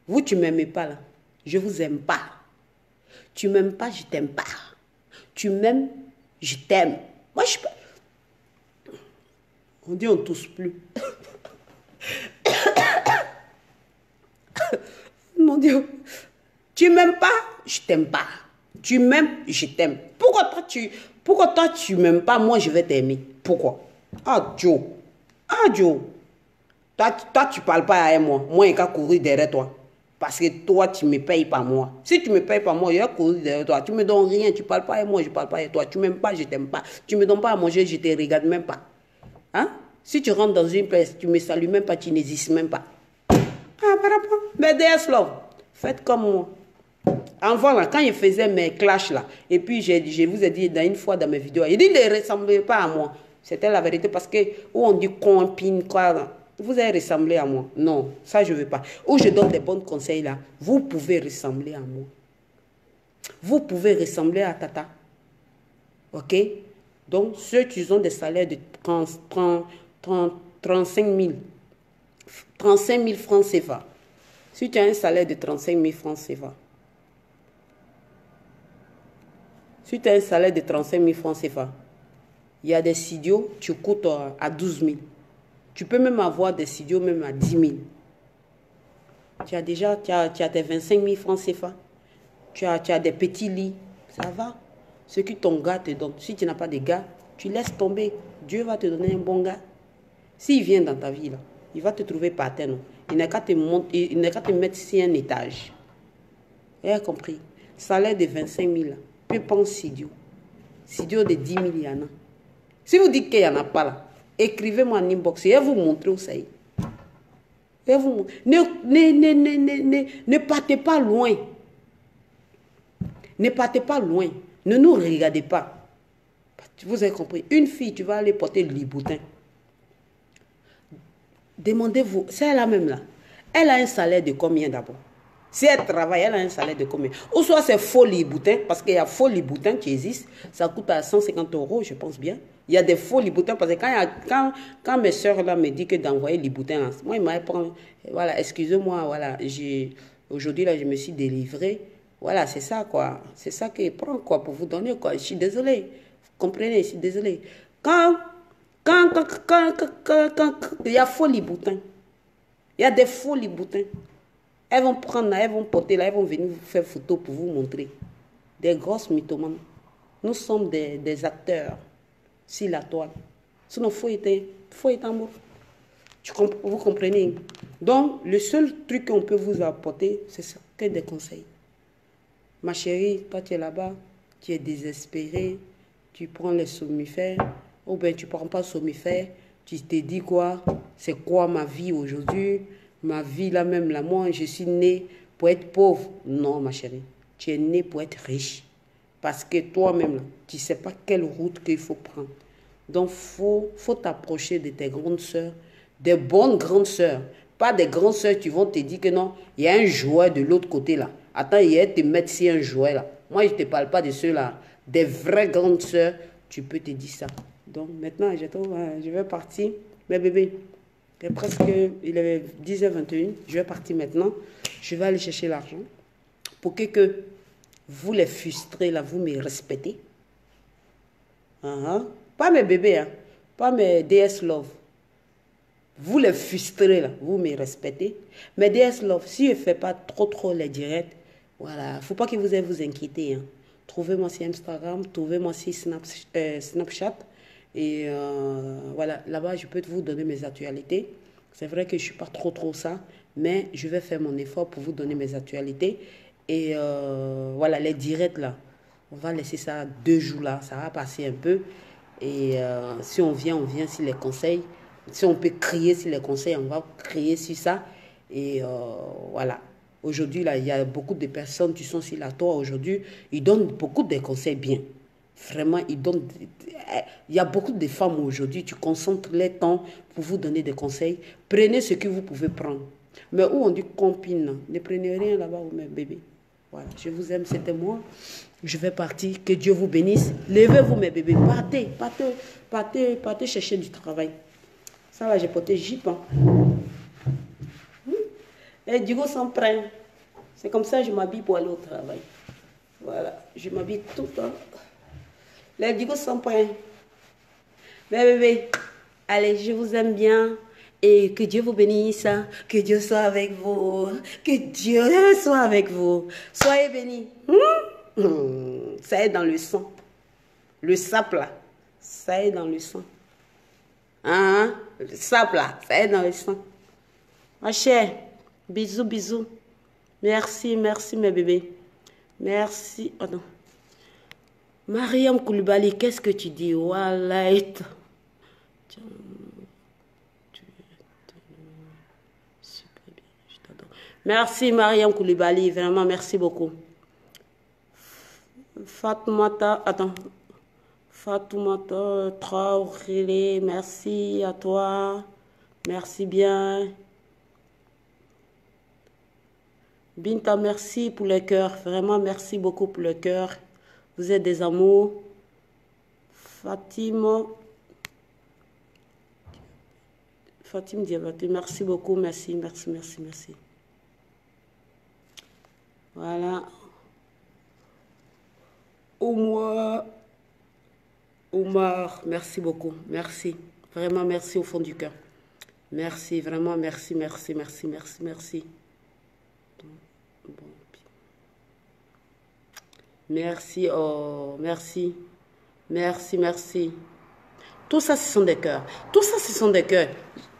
Vous, tu ne m'aimez pas, là. Je ne vous aime pas. Tu ne m'aimes pas, je ne t'aime pas. Tu m'aimes, je t'aime. Moi, je... On dit on ne tousse plus. Mon Dieu. Tu m'aimes pas, je t'aime pas. Tu m'aimes, je t'aime. Pourquoi toi tu m'aimes pas, moi je vais t'aimer? Pourquoi? Ah Joe. Ah Joe. Toi tu parles pas à moi. Moi il vais courir derrière toi. Parce que toi tu me payes pas moi. Si tu me payes pas moi, je vais courir derrière toi. Tu me donnes rien, tu parles pas à moi, je parle pas à toi. Tu m'aimes pas, je t'aime pas. Tu me donnes pas à manger, je te regarde même pas. Hein? Si tu rentres dans une place, tu me salues même pas, tu n'existes même pas. Ah, par rapport. Mais DS Love, faites comme moi. Avant, là, quand il faisait mes clashs, là, et puis je vous ai dit une fois dans mes vidéos, il dit ne ressemblez pas à moi. C'était la vérité parce que, où on dit compine, quoi, là, vous allez ressembler à moi. Non, ça je ne veux pas. Où je donne des bons conseils, là, vous pouvez ressembler à moi. Vous pouvez ressembler à Tata. Ok? Donc, ceux qui ont des salaires de 35 000 francs CFA. Si tu as un salaire de 35 000 francs CFA. Si tu as un salaire de 35 000 francs CFA, il y a des studios, tu coûtes à 12 000. Tu peux même avoir des studios même à 10 000. Tu as déjà tes 25 000 francs CFA. Tu as des petits lits. Ça va. Ce que ton gars te donne. Si tu n'as pas de gars, tu laisses tomber. Dieu va te donner un bon gars. S'il vient dans ta vie, là, il va te trouver par terre. Il n'a qu'à te mettre sur un étage. Vous avez compris? Salaire de 25 000, là. Peu pense Sidio. Sidio de 10 000, il y en a. Si vous dites qu'il n'y en a pas là, écrivez-moi en inbox. Et vous montrer où ça est. Ne partez pas loin. Ne partez pas loin. Ne nous regardez pas. Vous avez compris? Une fille, tu vas aller porter le liboutin. Demandez-vous, c'est elle-là même là. Elle a un salaire de combien d'abord? Si elle travaille, elle a un salaire de combien? Ou soit c'est faux liboutins, parce qu'il y a faux liboutins qui existent, ça coûte à 150 €, je pense bien. Il y a des faux liboutins, parce que quand mes soeurs là me disent que d'envoyer liboutins, moi, ils m'ont pris, voilà, excusez-moi, voilà, aujourd'hui là, je me suis délivrée. Voilà, c'est ça, quoi. C'est ça qu'ils prennent, quoi, pour vous donner, quoi. Je suis désolée. Vous comprenez, je suis désolée. Quand il y a faux liboutins, il y a des faux liboutins. Elles vont prendre là, elles vont porter là, elles vont venir vous faire photo pour vous montrer. Des grosses mythomanes. Nous sommes des acteurs sur la toile. Sinon, il faut être amoureux. Vous comprenez? Donc, le seul truc qu'on peut vous apporter, c'est ça, que des conseils. Ma chérie, toi tu es là-bas, tu es désespérée, tu prends les somnifères, ou bien tu ne prends pas somnifères, tu te dis quoi? C'est quoi ma vie aujourd'hui? Ma vie là même, là, moi je suis née pour être pauvre. Non ma chérie, tu es née pour être riche. Parce que toi-même, là, tu ne sais pas quelle route qu'il faut prendre. Donc, faut t'approcher de tes grandes sœurs, des bonnes grandes sœurs. Pas des grandes sœurs qui vont te dire que non, il y a un jouet de l'autre côté là. Attends, il y a te mettre si un jouet là. Moi, je ne te parle pas de ceux-là. Des vraies grandes sœurs, tu peux te dire ça. Donc, maintenant, je vais partir. Mais bébé, il est 10h21. Je vais partir maintenant. Je vais aller chercher l'argent. Pour que vous les frustrez là, vous me respectez. Pas mes bébés, hein. Pas mes DS Love. Vous les frustrez là, vous me respectez. Mais DS Love, si je ne fais pas trop les directs, voilà, il ne faut pas que vous ayez vous inquiéter. Hein. Trouvez-moi sur Instagram, trouvez-moi sur Snapchat. Et voilà, là-bas, je peux vous donner mes actualités. C'est vrai que je ne suis pas trop ça, mais je vais faire mon effort pour vous donner mes actualités. Et voilà, les directs là, on va laisser ça 2 jours là, ça va passer un peu. Et si on vient sur les conseils. Si on peut crier sur les conseils, on va crier sur ça. Et voilà. Aujourd'hui, là, il y a beaucoup de personnes qui sont sur la toile aujourd'hui. Ils donnent beaucoup de conseils bien. Vraiment, ils donnent... Il y a beaucoup de femmes aujourd'hui qui concentrent les temps pour vous donner des conseils. Prenez ce que vous pouvez prendre. Mais où on dit compine, ne prenez rien là-bas, mes bébés. Voilà, je vous aime, c'était moi. Je vais partir. Que Dieu vous bénisse. Levez-vous, mes bébés. Partez chercher du travail. Ça va, j'ai porté Jeep. Hein. Et du coup, s'en prend. C'est comme ça que je m'habille pour aller au travail. Voilà, je m'habille tout le temps. Les du coup, s'en prend. Mais bébé, allez, je vous aime bien. Et que Dieu vous bénisse. Que Dieu soit avec vous. Que Dieu soit avec vous. Soyez bénis. Ça est dans le sang. Le sap là. Ça est dans le sang. Le sap là, ça est dans le sang. Ma chère, bisous. Merci mes bébés. Merci. Oh non. Mariam Koulibaly, qu'est-ce que tu dis? Voilà. Merci Mariam Koulibaly, vraiment merci beaucoup. Fatoumata Traoré, merci à toi. Merci bien. Binta, merci pour le cœur. Vraiment, merci beaucoup pour le cœur. Vous êtes des amours. Fatima Diabaté, merci beaucoup. Merci. Voilà. Omar, merci beaucoup. Merci. Vraiment, merci au fond du cœur. Merci, vraiment, merci. Merci, oh, merci. Tout ça, ce sont des cœurs.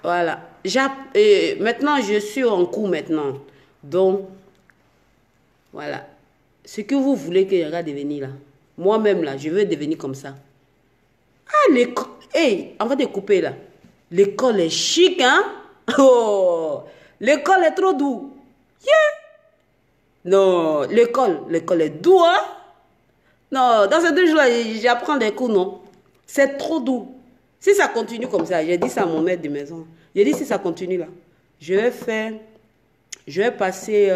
Voilà. Maintenant, je suis en cours maintenant. Donc, voilà. Ce que vous voulez que je va devenir là. Moi-même là, je veux devenir comme ça. Ah, l'école. Hey, on va découper là. L'école est chic, hein? Oh, l'école est trop doux. Yeah. Non, l'école est doux, hein? Non, dans ces 2 jours-là, j'apprends des cours, non? C'est trop doux. Si ça continue comme ça, j'ai dit ça à mon maître de maison. J'ai dit si ça continue là, je vais faire Je vais passer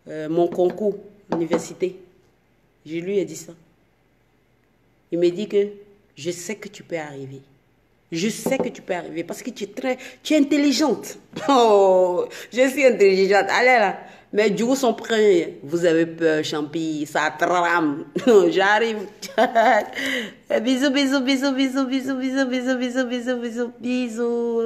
mon concours université. Je lui ai dit ça. Il me dit que je sais que tu peux arriver. Je sais que tu peux arriver parce que tu es intelligente. Oh, je suis intelligente. Allez là. Mes jours sont prêts. Vous avez peur, Champi. Ça trame. J'arrive. Bisous, bisous, bisous, bisous, bisous, bisous, bisous, bisous, bisous, bisous, bisous.